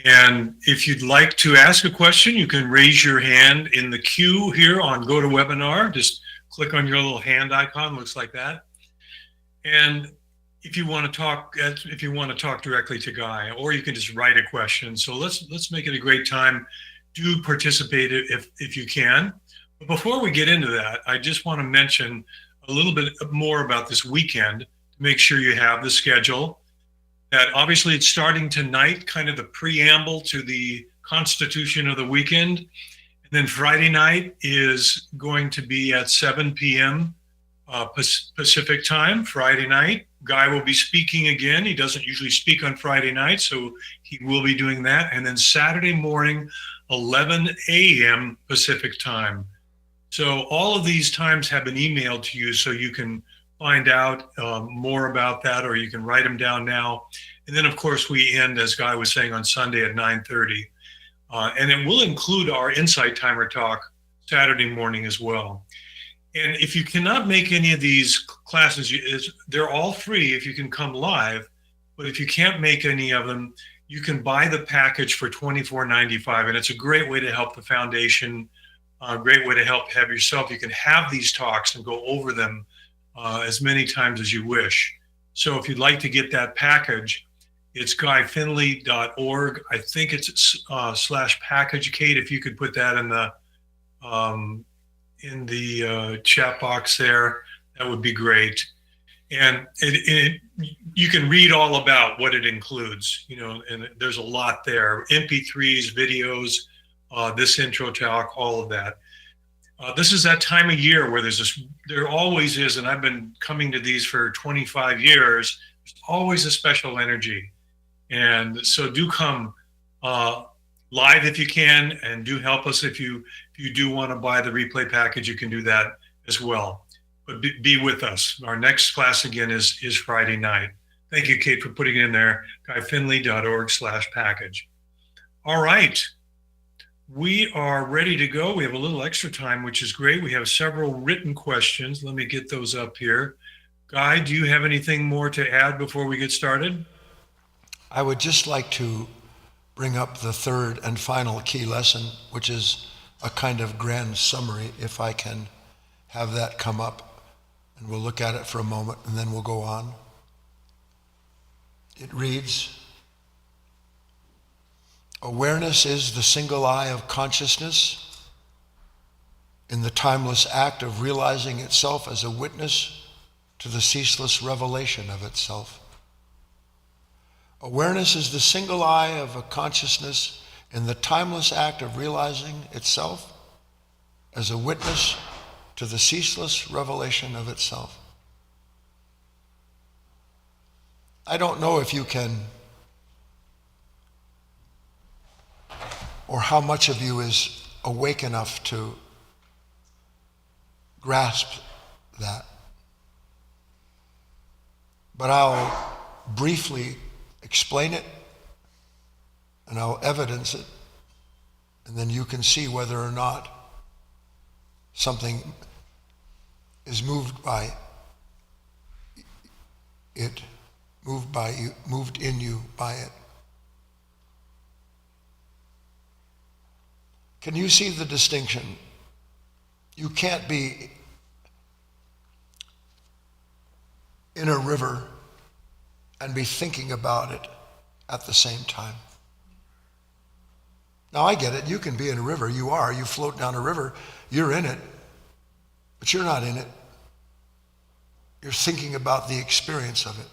And if you'd like to ask a question, you can raise your hand in the queue here on GoToWebinar. Just click on your little hand icon, looks like that. And if you want to talk directly to Guy, or you can just write a question. So let's make it a great time. Do participate if you can. But before we get into that, I just want to mention a little bit more about this weekend to make sure you have the schedule. That obviously it's starting tonight, kind of the preamble to the constitution of the weekend. And then Friday night is going to be at 7 p.m. Pacific time, Friday night. Guy will be speaking again. He doesn't usually speak on Friday night, so he will be doing that. And then Saturday morning, 11 a.m. Pacific time. So all of these times have been emailed to you, so you can find out more about that, or you can write them down now. And then, of course, we end, as Guy was saying, on Sunday at 9:30. And it will include our Insight Timer talk Saturday morning as well. And if you cannot make any of these classes, they're all free if you can come live. But if you can't make any of them, you can buy the package for $24.95. And it's a great way to help the foundation, a great way to help have yourself. You can have these talks and go over them as many times as you wish. So if you'd like to get that package, it's guyfinley.org. I think it's /package. Kate, if you could put that in the chat box there, that would be great. And you can read all about what it includes, and there's a lot there. MP3s, videos, this intro talk, all of that. This is that time of year where there always is, and I've been coming to these for 25 years, there's always a special energy. And so do come live if you can, and do help us if you do want to buy the replay package, you can do that as well. But be with us. Our next class again is Friday night. Thank you, Kate, for putting it in there, guyfinley.org/package. All right. We are ready to go. We have a little extra time, which is great. We have several written questions. Let me get those up here. Guy, do you have anything more to add before we get started? I would just like to bring up the third and final key lesson, which is a kind of grand summary, if I can have that come up. And we'll look at it for a moment, and then we'll go on. It reads, awareness is the single eye of consciousness in the timeless act of realizing itself as a witness to the ceaseless revelation of itself. Awareness is the single eye of a consciousness in the timeless act of realizing itself as a witness to the ceaseless revelation of itself. I don't know if you can, or how much of you is awake enough to grasp that. But I'll briefly explain it, and I'll evidence it, and then you can see whether or not something is moved in you by it. Can you see the distinction? You can't be in a river and be thinking about it at the same time. Now I get it, you can be in a river, you float down a river, you're in it, but you're not in it. You're thinking about the experience of it.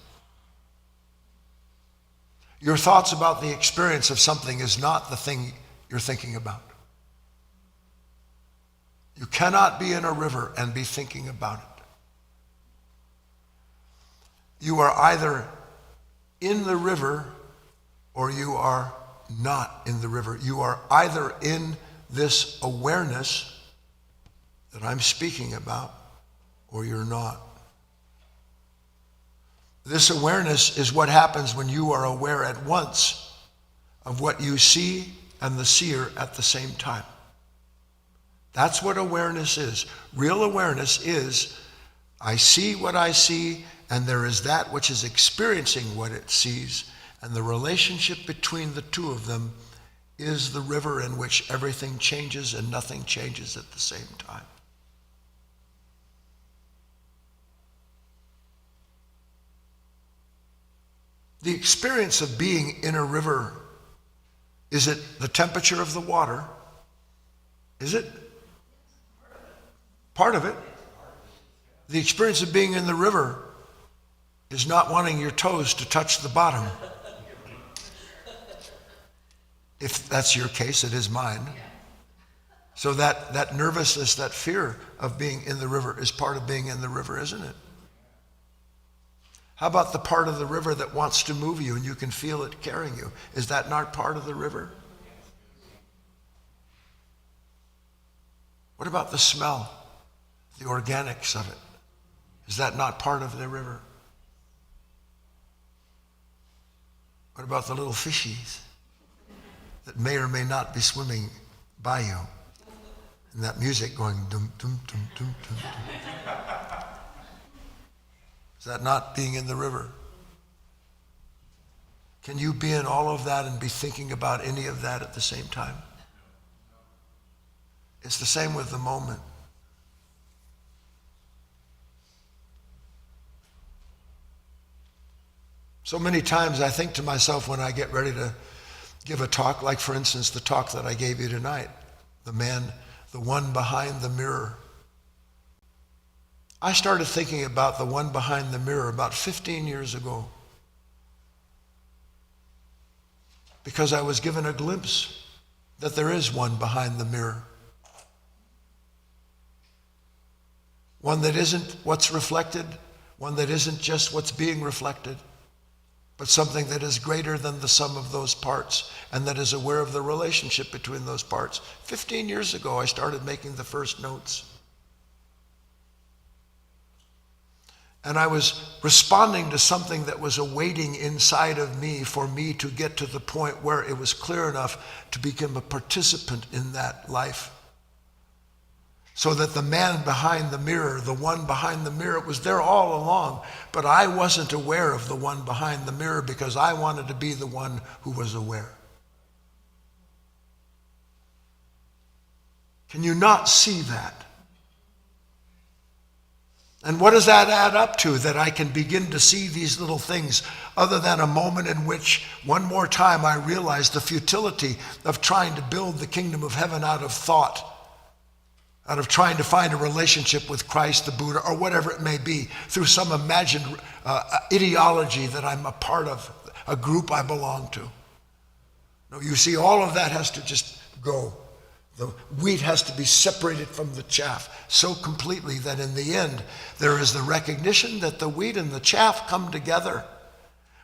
Your thoughts about the experience of something is not the thing you're thinking about. You cannot be in a river and be thinking about it. You are either in the river or you are not in the river. You are either in this awareness that I'm speaking about or you're not. This awareness is what happens when you are aware at once of what you see and the seer at the same time. That's what awareness is. Real awareness is I see what I see, and there is that which is experiencing what it sees, and the relationship between the two of them is the river in which everything changes and nothing changes at the same time. The experience of being in a river, is it the temperature of the water? Is it? Part of it. The experience of being in the river is not wanting your toes to touch the bottom. If that's your case, it is mine. So that nervousness, that fear of being in the river is part of being in the river, isn't it? How about the part of the river that wants to move you and you can feel it carrying you? Is that not part of the river? What about the smell, the organics of it? Is that not part of the river? What about the little fishies that may or may not be swimming by you? And that music going dum dum dum dum dum dum. Is that not being in the river? Can you be in all of that and be thinking about any of that at the same time? It's the same with the moment. So many times I think to myself when I get ready to give a talk, like for instance the talk that I gave you tonight, the one behind the mirror. I started thinking about the one behind the mirror about 15 years ago because I was given a glimpse that there is one behind the mirror. One that isn't what's reflected, one that isn't just what's being reflected, but something that is greater than the sum of those parts and that is aware of the relationship between those parts. 15 years ago, I started making the first notes. And I was responding to something that was awaiting inside of me for me to get to the point where it was clear enough to become a participant in that life. So that the man behind the mirror, the one behind the mirror, was there all along, but I wasn't aware of the one behind the mirror because I wanted to be the one who was aware. Can you not see that? And what does that add up to? That I can begin to see these little things other than a moment in which one more time I realized the futility of trying to build the kingdom of heaven out of thought, out of trying to find a relationship with Christ, the Buddha, or whatever it may be, through some imagined ideology that I'm a part of, a group I belong to. No, you see, all of that has to just go. The wheat has to be separated from the chaff so completely that in the end, there is the recognition that the wheat and the chaff come together,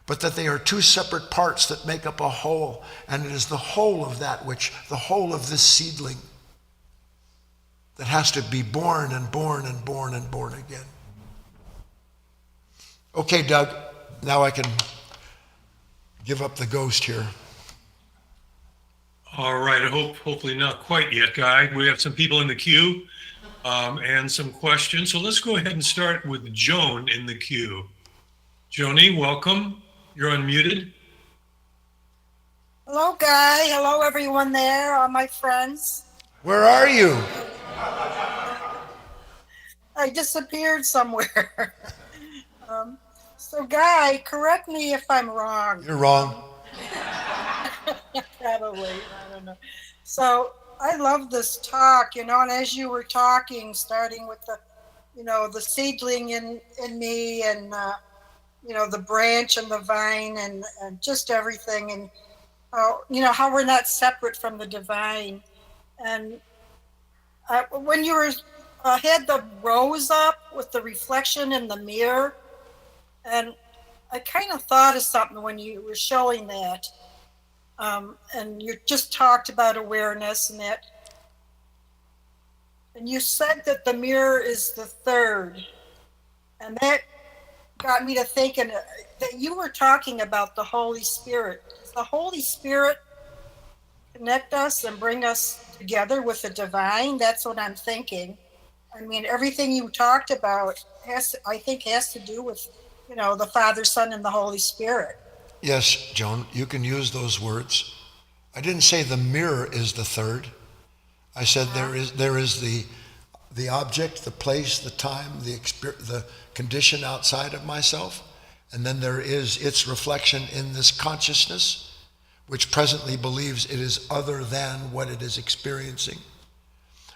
but that they are two separate parts that make up a whole, and it is the whole of that which, the whole of this seedling, that has to be born and born and born and born again. Okay, Doug, now I can give up the ghost here. All right, hopefully not quite yet, Guy. We have some people in the queue and some questions. So let's go ahead and start with Joan in the queue. Joni, welcome. You're unmuted. Hello, Guy. Hello, everyone there, all my friends. Where are you? I disappeared somewhere. So, Guy, correct me if I'm wrong. You're wrong. Probably, I don't know. So, I love this talk, and as you were talking, starting with the, the seedling in me and, the branch and the vine and just everything, and, how we're not separate from the divine. And when you were had the rose up with the reflection in the mirror, and I kind of thought of something when you were showing that, and you just talked about awareness and that, and you said that the mirror is the third, and that got me to thinking that you were talking about the Holy Spirit. Does the Holy Spirit connect us and bring us together with the divine? That's what I'm thinking. I mean, everything you talked about I think, has to do with, the Father, Son, and the Holy Spirit. Yes, Joan, you can use those words. I didn't say the mirror is the third. I said there is the object, the place, the time, the condition outside of myself, and then there is its reflection in this consciousness, which presently believes it is other than what it is experiencing,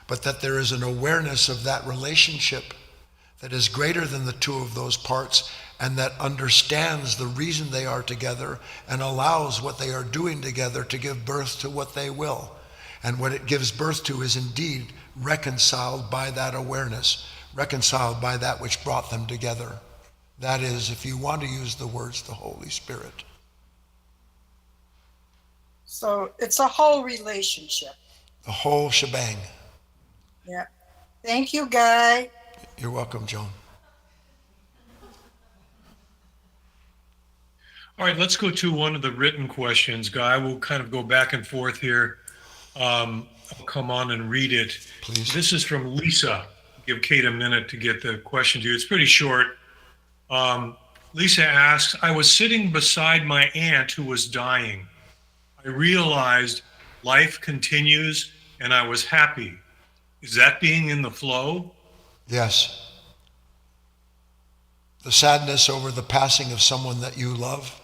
but that there is an awareness of that relationship that is greater than the two of those parts, and that understands the reason they are together and allows what they are doing together to give birth to what they will. And what it gives birth to is indeed reconciled by that awareness, reconciled by that which brought them together. That is, if you want to use the words, the Holy Spirit. So it's a whole relationship. The whole shebang. Yeah. Thank you, Guy. You're welcome, Joan. All right, let's go to one of the written questions, Guy. We'll kind of go back and forth here. I'll come on and read it. Please. This is from Lisa. Give Kate a minute to get the question to you. It's pretty short. Lisa asks, I was sitting beside my aunt who was dying. I realized life continues and I was happy. Is that being in the flow? Yes. The sadness over the passing of someone that you love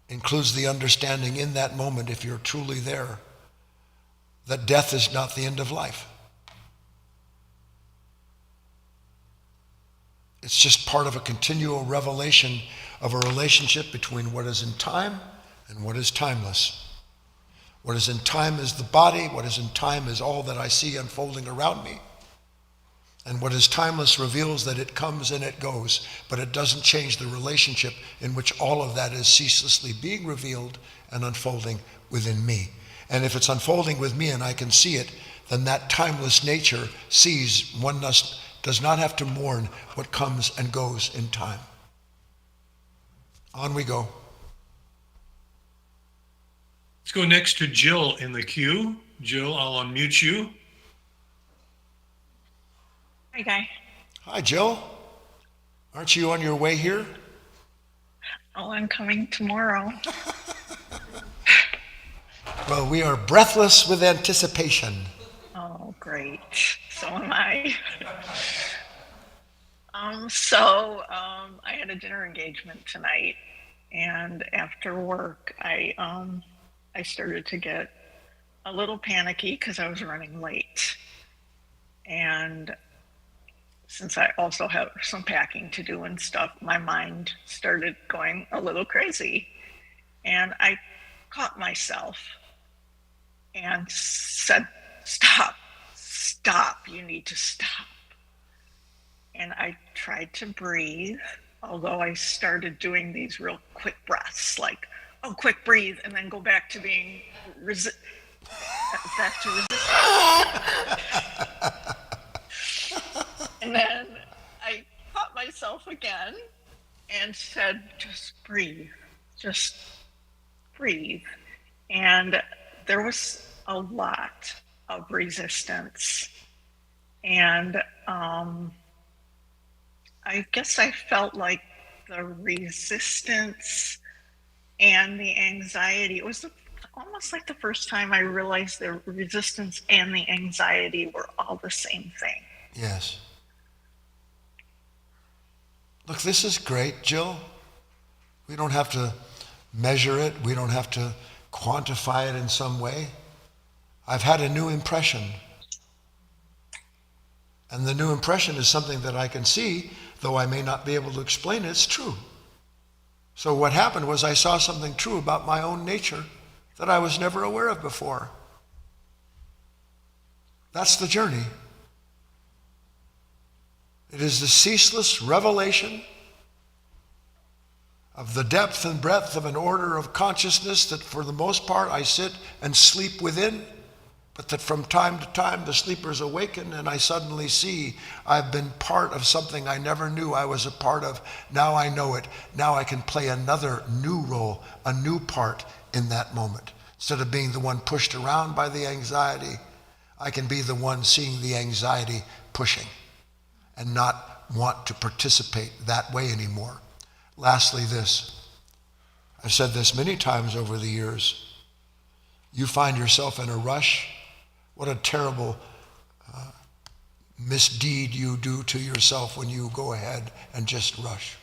includes the understanding in that moment, if you're truly there, that death is not the end of life. It's just part of a continual revelation of a relationship between what is in time and what is timeless. What is in time is the body, what is in time is all that I see unfolding around me. And what is timeless reveals that it comes and it goes, but it doesn't change the relationship in which all of that is ceaselessly being revealed and unfolding within me. And if it's unfolding with me and I can see it, then that timeless nature sees one does not have to mourn what comes and goes in time. On we go. Let's go next to Jill in the queue. Jill, I'll unmute you. Hi, Guy. Hi, Jill. Aren't you on your way here? Oh, I'm coming tomorrow. Well, we are breathless with anticipation. Oh, great. So am I. I had a dinner engagement tonight, and after work, I started to get a little panicky because I was running late. And since I also have some packing to do and stuff, my mind started going a little crazy. And I caught myself and said, stop, you need to stop. And I tried to breathe, although I started doing these real quick breaths, like, oh, quick breathe, and then go back to being back to resistance. And then I caught myself again and said, just breathe. And there was a lot of resistance. And I guess I felt like the resistance and the anxiety, it was almost like the first time I realized the resistance and the anxiety were all the same thing. Yes. Look, this is great, Jill. We don't have to measure it. We don't have to quantify it in some way. I've had a new impression. And the new impression is something that I can see, though I may not be able to explain it. It's true. So what happened was I saw something true about my own nature that I was never aware of before. That's the journey. It is the ceaseless revelation of the depth and breadth of an order of consciousness that for the most part I sit and sleep within, but that from time to time the sleepers awaken and I suddenly see I've been part of something I never knew I was a part of. Now I know it. Now I can play another new role, a new part in that moment. Instead of being the one pushed around by the anxiety, I can be the one seeing the anxiety pushing and not want to participate that way anymore. Lastly, this. I've said this many times over the years. You find yourself in a rush. What a terrible misdeed you do to yourself when you go ahead and just rush.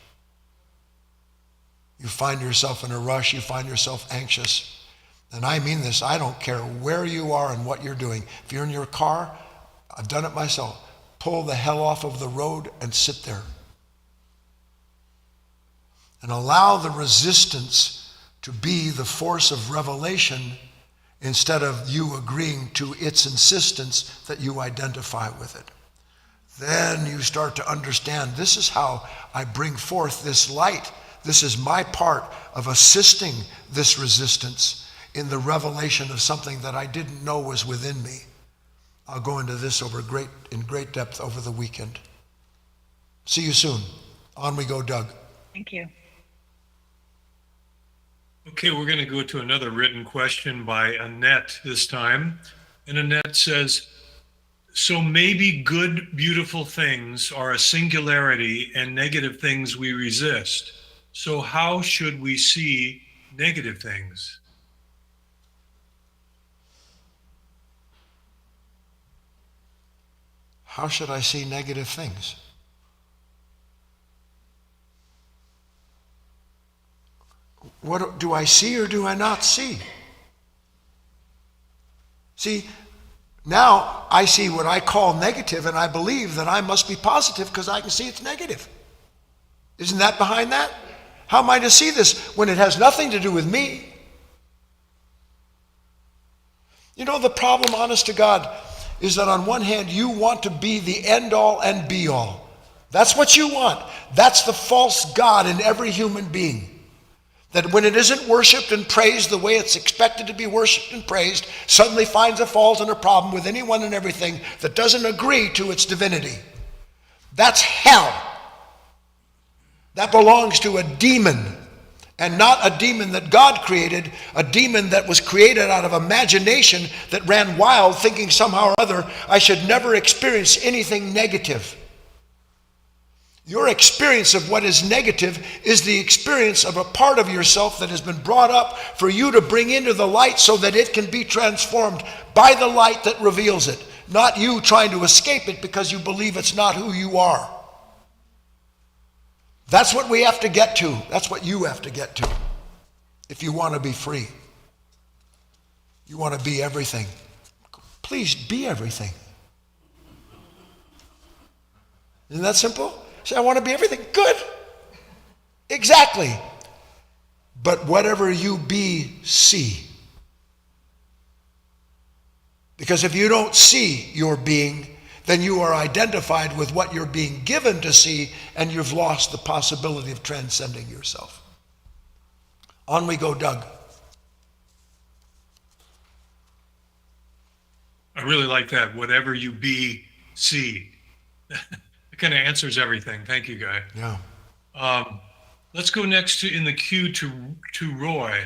You find yourself in a rush. You find yourself anxious. And I mean this. I don't care where you are and what you're doing. If you're in your car, I've done it myself. Pull the hell off of the road and sit there. And allow the resistance to be the force of revelation instead of you agreeing to its insistence that you identify with it. Then you start to understand, this is how I bring forth this light. This is my part of assisting this resistance in the revelation of something that I didn't know was within me. I'll go into this in great depth over the weekend. See you soon. On we go, Doug. Thank you. Okay, we're going to go to another written question by Annette this time. And Annette says, so maybe good, beautiful things are a singularity and negative things we resist. So how should we see negative things? How should I see negative things? What do I see or do I not see? See, now I see what I call negative, and I believe that I must be positive because I can see it's negative. Isn't that behind that? How am I to see this when it has nothing to do with me? You know, the problem, honest to God, is that on one hand, you want to be the end all and be all. That's what you want. That's the false God in every human being. That when it isn't worshiped and praised the way it's expected to be worshiped and praised, suddenly finds a fault and a problem with anyone and everything that doesn't agree to its divinity. That's hell. That belongs to a demon, and not a demon that God created, a demon that was created out of imagination that ran wild, thinking somehow or other I should never experience anything negative. Your experience of what is negative is the experience of a part of yourself that has been brought up for you to bring into the light so that it can be transformed by the light that reveals it, not you trying to escape it because you believe it's not who you are. That's what we have to get to. That's what you have to get to if you want to be free. You want to be everything. Please be everything. Isn't that simple? Say, I want to be everything. Good. Exactly. But whatever you be, see. Because if you don't see your being, then you are identified with what you're being given to see, and you've lost the possibility of transcending yourself. On we go, Doug. I really like that. Whatever you be, see. It kind of answers everything. Thank you, Guy. Yeah. Let's go next in the queue to Roy.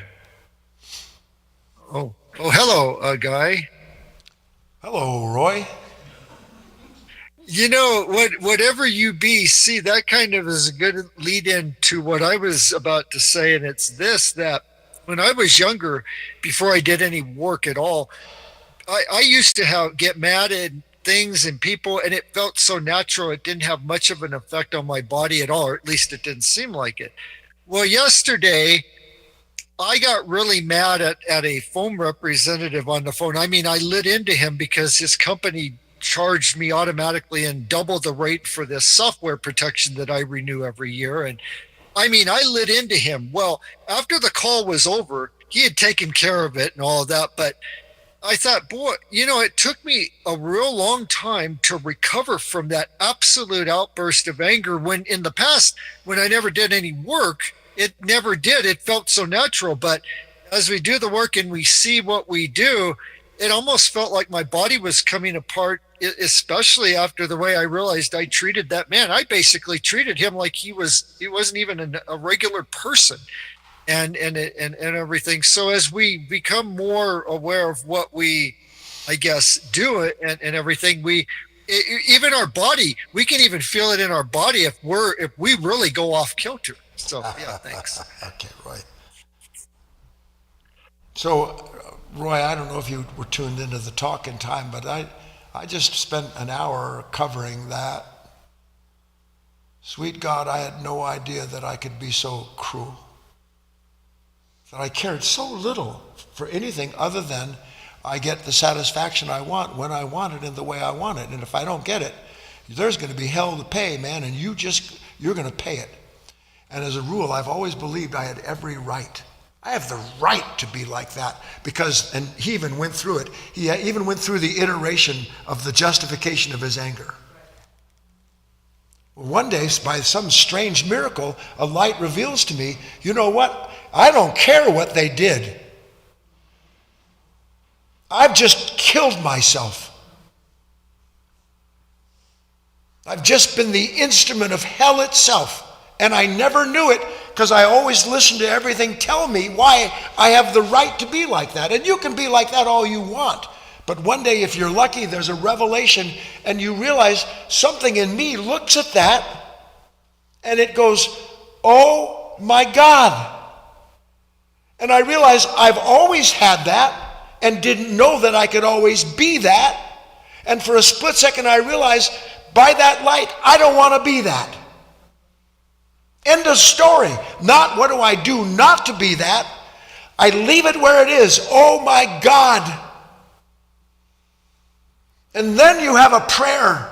Oh, hello, Guy. Hello, Roy. You know, whatever you be, see, that kind of is a good lead in to what I was about to say. And it's this, that when I was younger, before I did any work at all, I used to get mad at things and people, and it felt so natural. It didn't have much of an effect on my body at all, or at least it didn't seem like it. Well, yesterday, I got really mad at a phone representative on the phone. I mean, I lit into him because his company charged me automatically and double the rate for this software protection that I renew every year. And I mean, I lit into him. Well, after the call was over, he had taken care of it and all of that. But I thought, boy, you know, it took me a real long time to recover from that absolute outburst of anger when in the past, when I never did any work, it never did. It felt so natural. But as we do the work and we see what we do, it almost felt like my body was coming apart, especially after the way I realized I treated that man. I basically treated him like he wasn't even a regular person and everything. So as we become more aware of what we I guess, do it and everything. Even our body, we can even feel it in our body if we really go off kilter. So yeah, thanks. Okay, Roy. So, Roy, I don't know if you were tuned into the talk in time, but I just spent an hour covering that. Sweet God, I had no idea that I could be so cruel. That I cared so little for anything other than I get the satisfaction I want when I want it in the way I want it. And if I don't get it, there's going to be hell to pay, man, and you're going to pay it. And as a rule, I've always believed I had every right. I have the right to be like that because, and he even went through it. He even went through the iteration of the justification of his anger. One day, by some strange miracle, a light reveals to me, you know what? I don't care what they did. I've just killed myself. I've just been the instrument of hell itself. And I never knew it because I always listened to everything tell me why I have the right to be like that. And you can be like that all you want. But one day, if you're lucky, there's a revelation and you realize something in me looks at that and it goes, oh my God. And I realize I've always had that and didn't know that I could always be that. And for a split second, I realized by that light, I don't want to be that. End of story. Not what do I do not to be that. I leave it where it is. Oh my God. And then you have a prayer.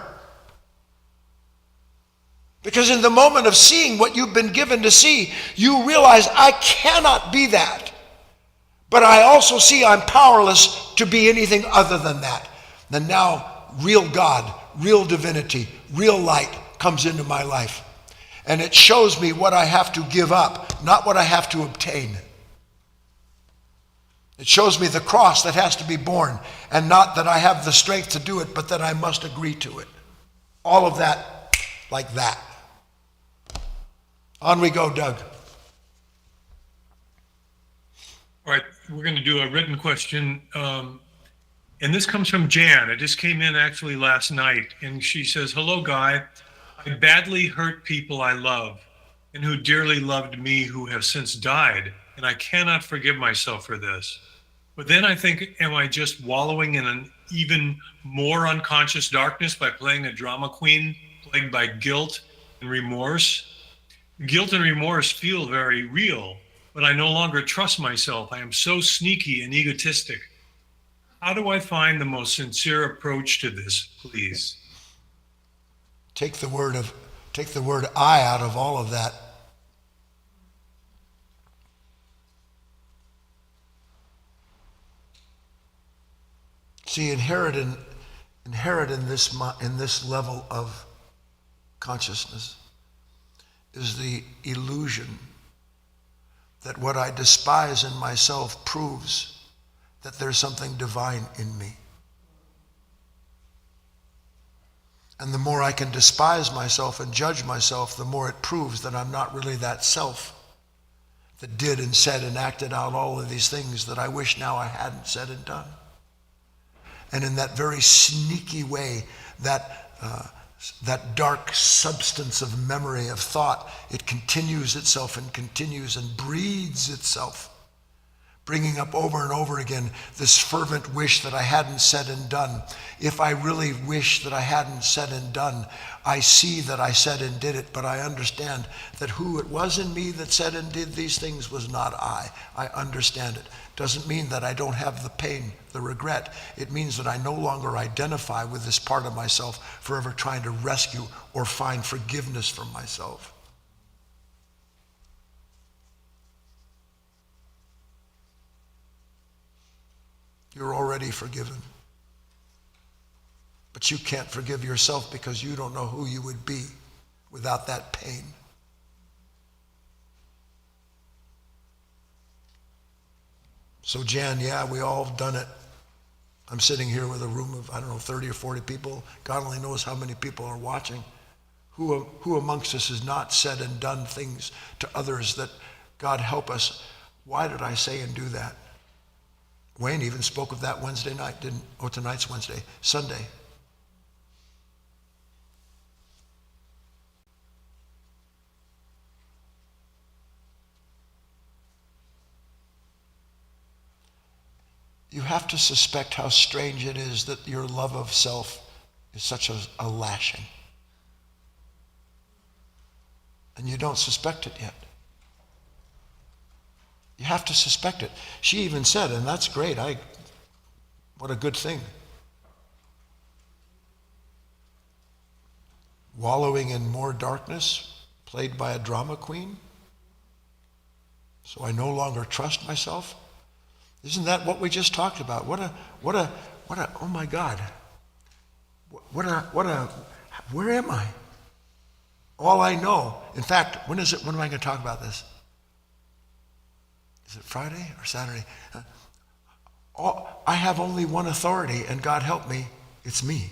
Because in the moment of seeing what you've been given to see, you realize I cannot be that. But I also see I'm powerless to be anything other than that. And now real God, real divinity, real light comes into my life. And it shows me what I have to give up, not what I have to obtain. It shows me the cross that has to be borne, and not that I have the strength to do it, but that I must agree to it. All of that like that. On we go, Doug. All right, we're going to do a written question. And this comes from Jan. It just came in actually last night. And she says, hello, Guy. I badly hurt people I love and who dearly loved me who have since died. And I cannot forgive myself for this. But then I think, am I just wallowing in an even more unconscious darkness by playing a drama queen plagued by guilt and remorse? Guilt and remorse feel very real, but I no longer trust myself. I am so sneaky and egotistic. How do I find the most sincere approach to this, please? Take the word I out of all of that. See, inherent in this level of consciousness is the illusion that what I despise in myself proves that there's something divine in me. And the more I can despise myself and judge myself, the more it proves that I'm not really that self that did and said and acted out all of these things that I wish now I hadn't said and done. And in that very sneaky way, that dark substance of memory, of thought, it continues itself and continues and breeds itself, bringing up over and over again this fervent wish that I hadn't said and done. If I really wish that I hadn't said and done, I see that I said and did it, but I understand that who it was in me that said and did these things was not I. I understand it. Doesn't mean that I don't have the pain, the regret. It means that I no longer identify with this part of myself forever trying to rescue or find forgiveness from myself. You're already forgiven. But you can't forgive yourself because you don't know who you would be without that pain. So Jan, yeah, we all have done it. I'm sitting here with a room of, 30 or 40 people. God only knows how many people are watching. Who amongst us has not said and done things to others that, God help us, why did I say and do that? Wayne even spoke of that Wednesday night, didn't? Oh, tonight's Wednesday, Sunday. You have to suspect how strange it is that your love of self is such a lashing. And you don't suspect it yet. You have to suspect it. She even said, and that's great, what a good thing. Wallowing in more darkness, played by a drama queen, so I no longer trust myself. Isn't that what we just talked about? What a, oh my God. Where am I? All I know, in fact, when am I going to talk about this? Is it Friday or Saturday? I have only one authority, and God help me, it's me.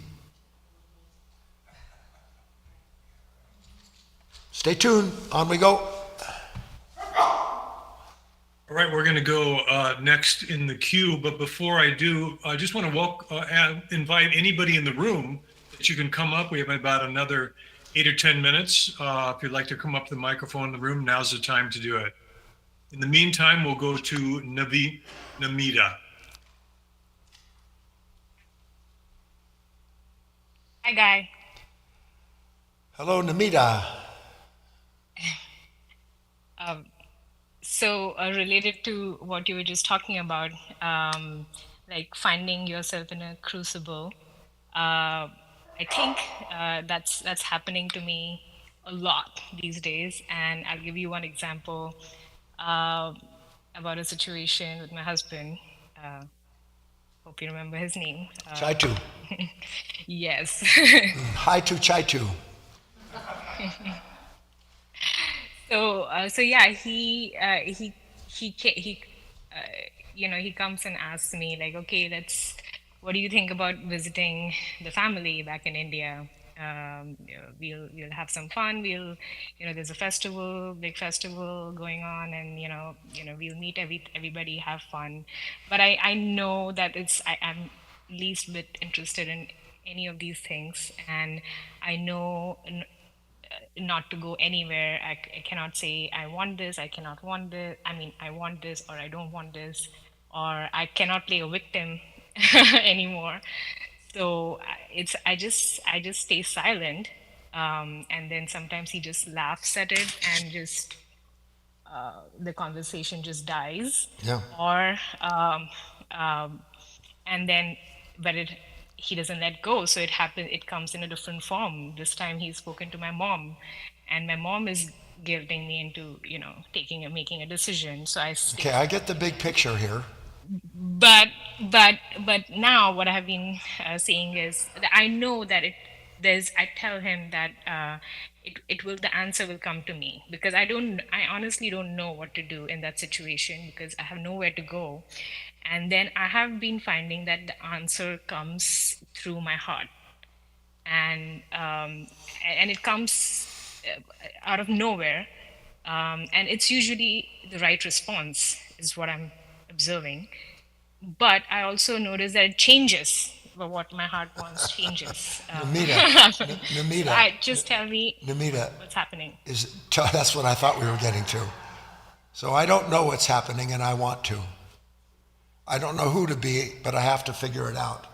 Stay tuned, on we go. All right, we're going to go next in the queue, but before I do, I just want to invite anybody in the room that you can come up. We have about another 8 or 10 minutes. If you'd like to come up to the microphone in the room, now's the time to do it. In the meantime, we'll go to Namita. Hi, Guy. Hello, Namita. So related to what you were just talking about, like finding yourself in a crucible, I think that's happening to me a lot these days. And I'll give you one example about a situation with my husband. Hope you remember his name. Chaitu. Yes. Hi to Chaitu. So yeah, he he comes and asks me like, okay, what do you think about visiting the family back in India? We'll have some fun. There's a big festival going on, and we'll meet everybody, have fun. But I know that I'm least bit interested in any of these things, and I know not to go anywhere. I cannot say I want this, I cannot want this. I mean, I want this or I don't want this, or I cannot play a victim anymore. So I just stay silent, and then sometimes he just laughs at it, and just the conversation just dies. Yeah. Or and then but he doesn't let go, so it comes in a different form. This time he's spoken to my mom, and my mom is guilting me into making a decision, so I stay. Okay, I get the big picture here. But now what I have been saying is that I know that I tell him that the answer will come to me, because I honestly don't know what to do in that situation, because I have nowhere to go. And then I have been finding that the answer comes through my heart, and it comes out of nowhere, and it's usually the right response, is what I'm observing. But I also notice that it changes. But what my heart wants changes. Namita. Just tell me Namita, what's happening. That's what I thought we were getting to. So I don't know what's happening, and I want to. I don't know who to be, but I have to figure it out.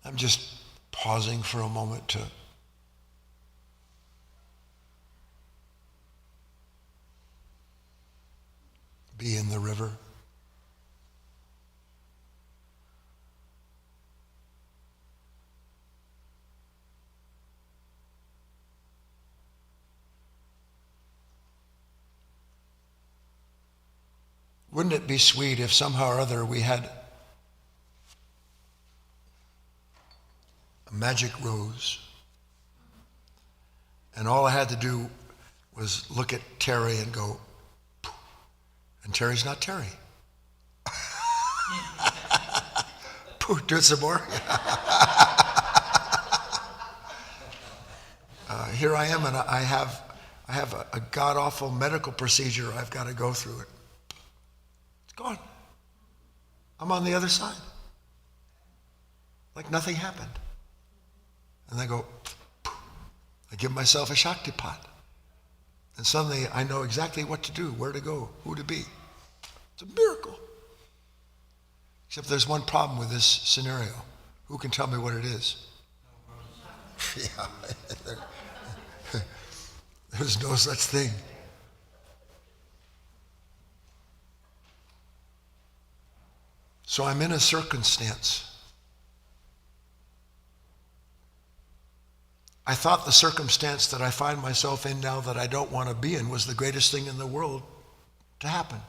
I'm just pausing for a moment to be in the river. Wouldn't it be sweet if somehow or other we had a magic rose, and all I had to do was look at Terry and go, poof, and Terry's not Terry. Do it some more. Here I am, and I have a god-awful medical procedure I've got to go through. It's gone. I'm on the other side. Like nothing happened. And I go, I give myself a Shakti pot. And suddenly I know exactly what to do, where to go, who to be. It's a miracle. Except there's one problem with this scenario. Who can tell me what it is? Yeah, there's no such thing. So I'm in a circumstance. I thought the circumstance that I find myself in now that I don't want to be in was the greatest thing in the world to happen.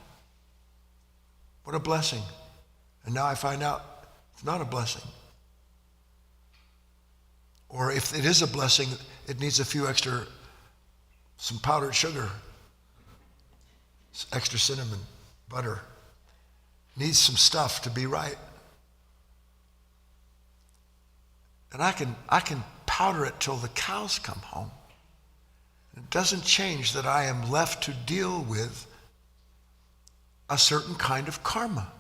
What a blessing. And now I find out it's not a blessing. Or if it is a blessing, it needs a few extra, some powdered sugar, extra cinnamon, butter. Needs some stuff to be right. And I can powder it till the cows come home. It doesn't change that I am left to deal with a certain kind of karma.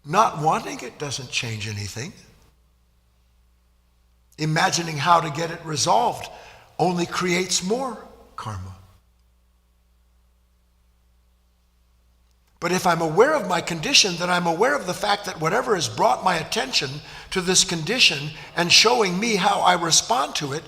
Not wanting it doesn't change anything. Imagining how to get it resolved only creates more karma. But if I'm aware of my condition, then I'm aware of the fact that whatever has brought my attention to this condition and showing me how I respond to it,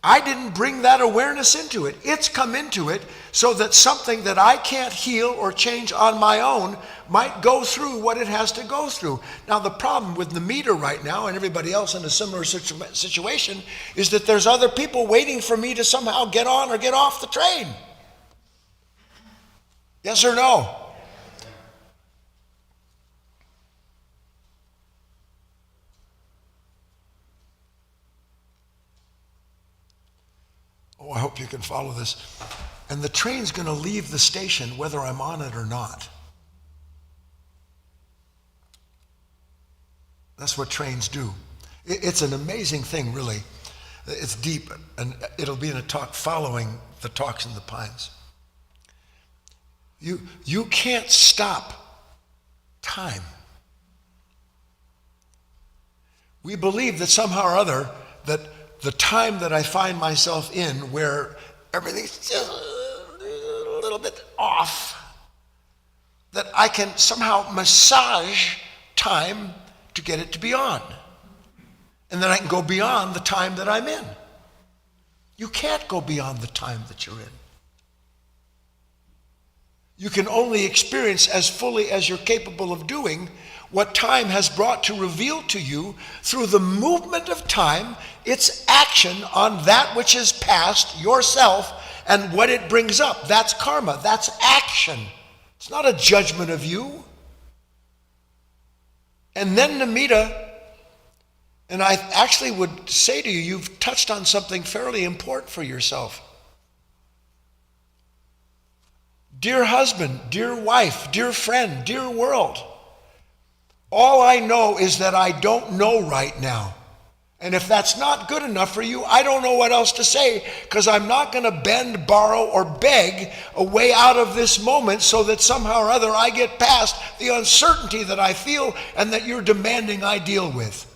I didn't bring that awareness into it. It's come into it so that something that I can't heal or change on my own might go through what it has to go through. Now, the problem with Namita right now and everybody else in a similar situation is that there's other people waiting for me to somehow get on or get off the train. Yes or no? Oh, I hope you can follow this. And the train's going to leave the station whether I'm on it or not. That's what trains do. It's an amazing thing, really. It's deep, and it'll be in a talk following the talks in the Pines. You can't stop time. We believe that somehow or other that the time that I find myself in where everything's just a little bit off, that I can somehow massage time to get it to be on. And then I can go beyond the time that I'm in. You can't go beyond the time that you're in. You can only experience as fully as you're capable of doing what time has brought to reveal to you through the movement of time, its action on that which is past, yourself, and what it brings up. That's karma. That's action. It's not a judgment of you. And then Namita, and I actually would say to you, you've touched on something fairly important for yourself. Dear husband, dear wife, dear friend, dear world, all I know is that I don't know right now. And if that's not good enough for you, I don't know what else to say, because I'm not going to bend, borrow, or beg a way out of this moment so that somehow or other I get past the uncertainty that I feel and that you're demanding I deal with.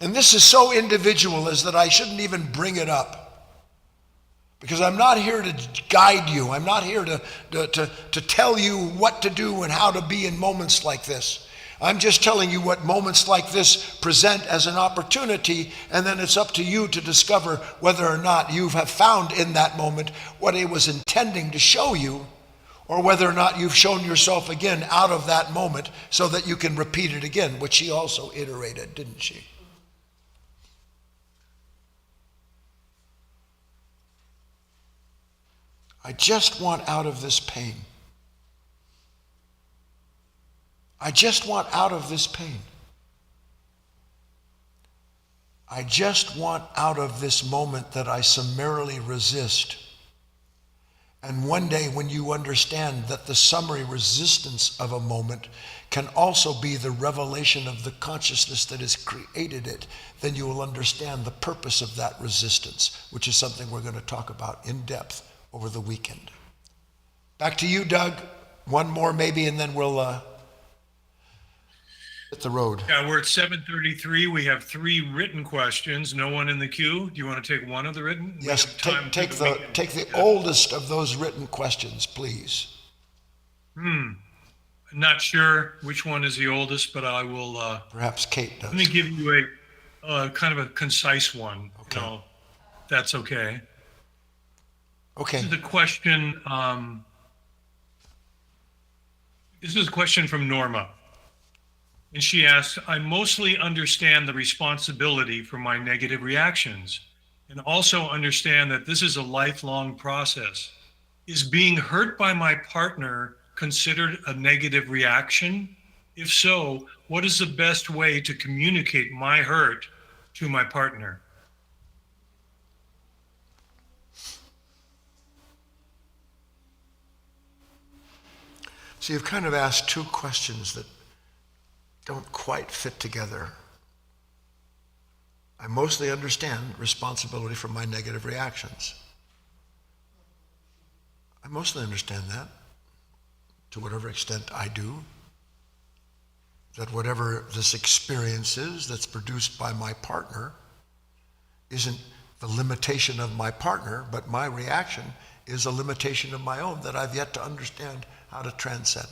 And this is so individual as that I shouldn't even bring it up. Because I'm not here to guide you. I'm not here to tell you what to do and how to be in moments like this. I'm just telling you what moments like this present as an opportunity, and then it's up to you to discover whether or not you have found in that moment what it was intending to show you, or whether or not you've shown yourself again out of that moment so that you can repeat it again, which she also iterated, didn't she? I just want out of this pain. I just want out of this pain. I just want out of this moment that I summarily resist And one day when you understand that the summary resistance of a moment can also be the revelation of the consciousness that has created it, then you will understand the purpose of that resistance, which is something we're going to talk about in depth over the weekend. Back to you, Doug. One more maybe, and then we'll hit the road. Yeah, we're at 7:33. We have 3 written questions. No one in the queue. Do you want to take one of the written? We Yes, have time take to the oldest of those written questions, please. Not sure which one is the oldest, but I will. Perhaps Kate does. Let me give you a kind of a concise one. Okay. No, that's okay. Okay. This is a question. This is a question from Norma. And she asks, I mostly understand the responsibility for my negative reactions and also understand that this is a lifelong process. Is being hurt by my partner considered a negative reaction? If so, what is the best way to communicate my hurt to my partner? So you've kind of asked 2 questions that don't quite fit together. I mostly understand responsibility for my negative reactions. I mostly understand that, to whatever extent I do. That whatever this experience is that's produced by my partner isn't the limitation of my partner, but my reaction is a limitation of my own that I've yet to understand how to transcend.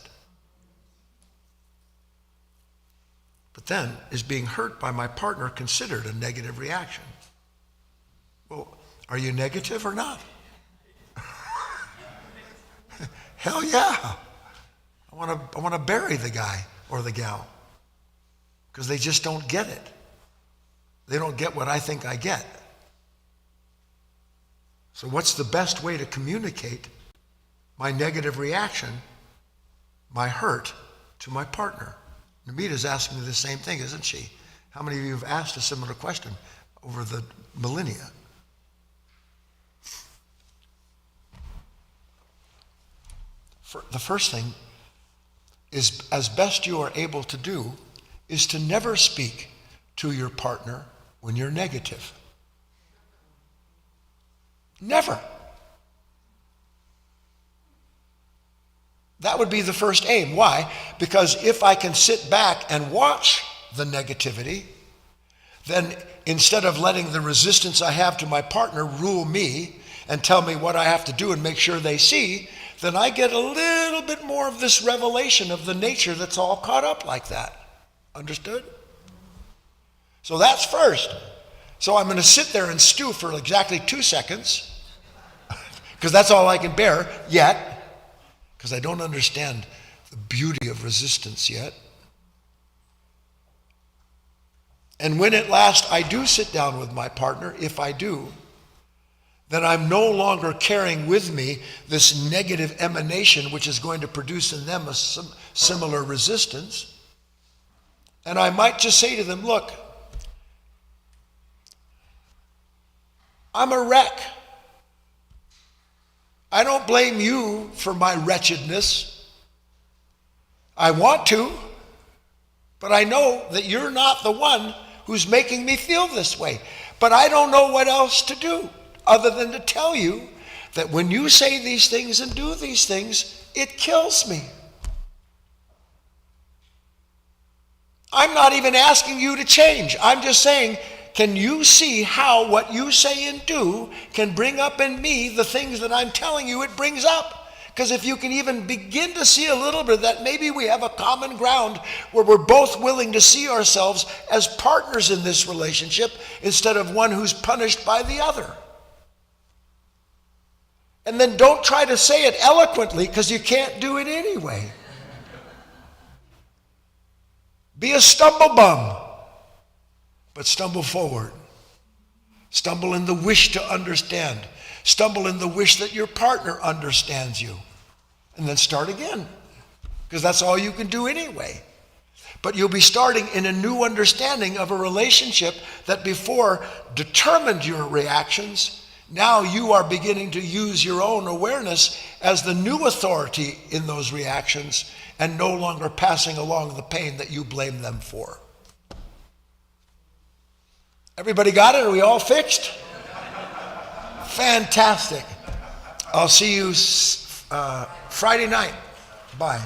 But then, is being hurt by my partner considered a negative reaction? Well, are you negative or not? Hell yeah. I want to bury the guy or the gal because they just don't get it. They don't get what I think I get. So what's the best way to communicate my negative reaction, my hurt, to my partner? Namita's asking me the same thing, isn't she? How many of you have asked a similar question over the millennia? The first thing is, as best you are able to do, is to never speak to your partner when you're negative. Never. That would be the first aim. Why? Because if I can sit back and watch the negativity, then instead of letting the resistance I have to my partner rule me and tell me what I have to do and make sure they see, then I get a little bit more of this revelation of the nature that's all caught up like that. Understood? So that's first. So I'm going to sit there and stew for exactly 2 seconds because that's all I can bear yet, because I don't understand the beauty of resistance yet. And when at last I do sit down with my partner, if I do, then I'm no longer carrying with me this negative emanation which is going to produce in them a similar resistance. And I might just say to them, look, I'm a wreck. I don't blame you for my wretchedness. I want to, but I know that you're not the one who's making me feel this way. But I don't know what else to do other than to tell you that when you say these things and do these things, it kills me. I'm not even asking you to change. I'm just saying, can you see how what you say and do can bring up in me the things that I'm telling you it brings up? Because if you can even begin to see a little bit of that, maybe we have a common ground where we're both willing to see ourselves as partners in this relationship instead of one who's punished by the other. And then don't try to say it eloquently because you can't do it anyway. Be a stumble bum, but stumble forward. Stumble in the wish to understand. Stumble in the wish that your partner understands you. And then start again, because that's all you can do anyway. But you'll be starting in a new understanding of a relationship that before determined your reactions, Now you are beginning to use your own awareness as the new authority in those reactions and no longer passing along the pain that you blame them for. Everybody got it? Are we all fixed? Fantastic. I'll see you Friday night. Bye.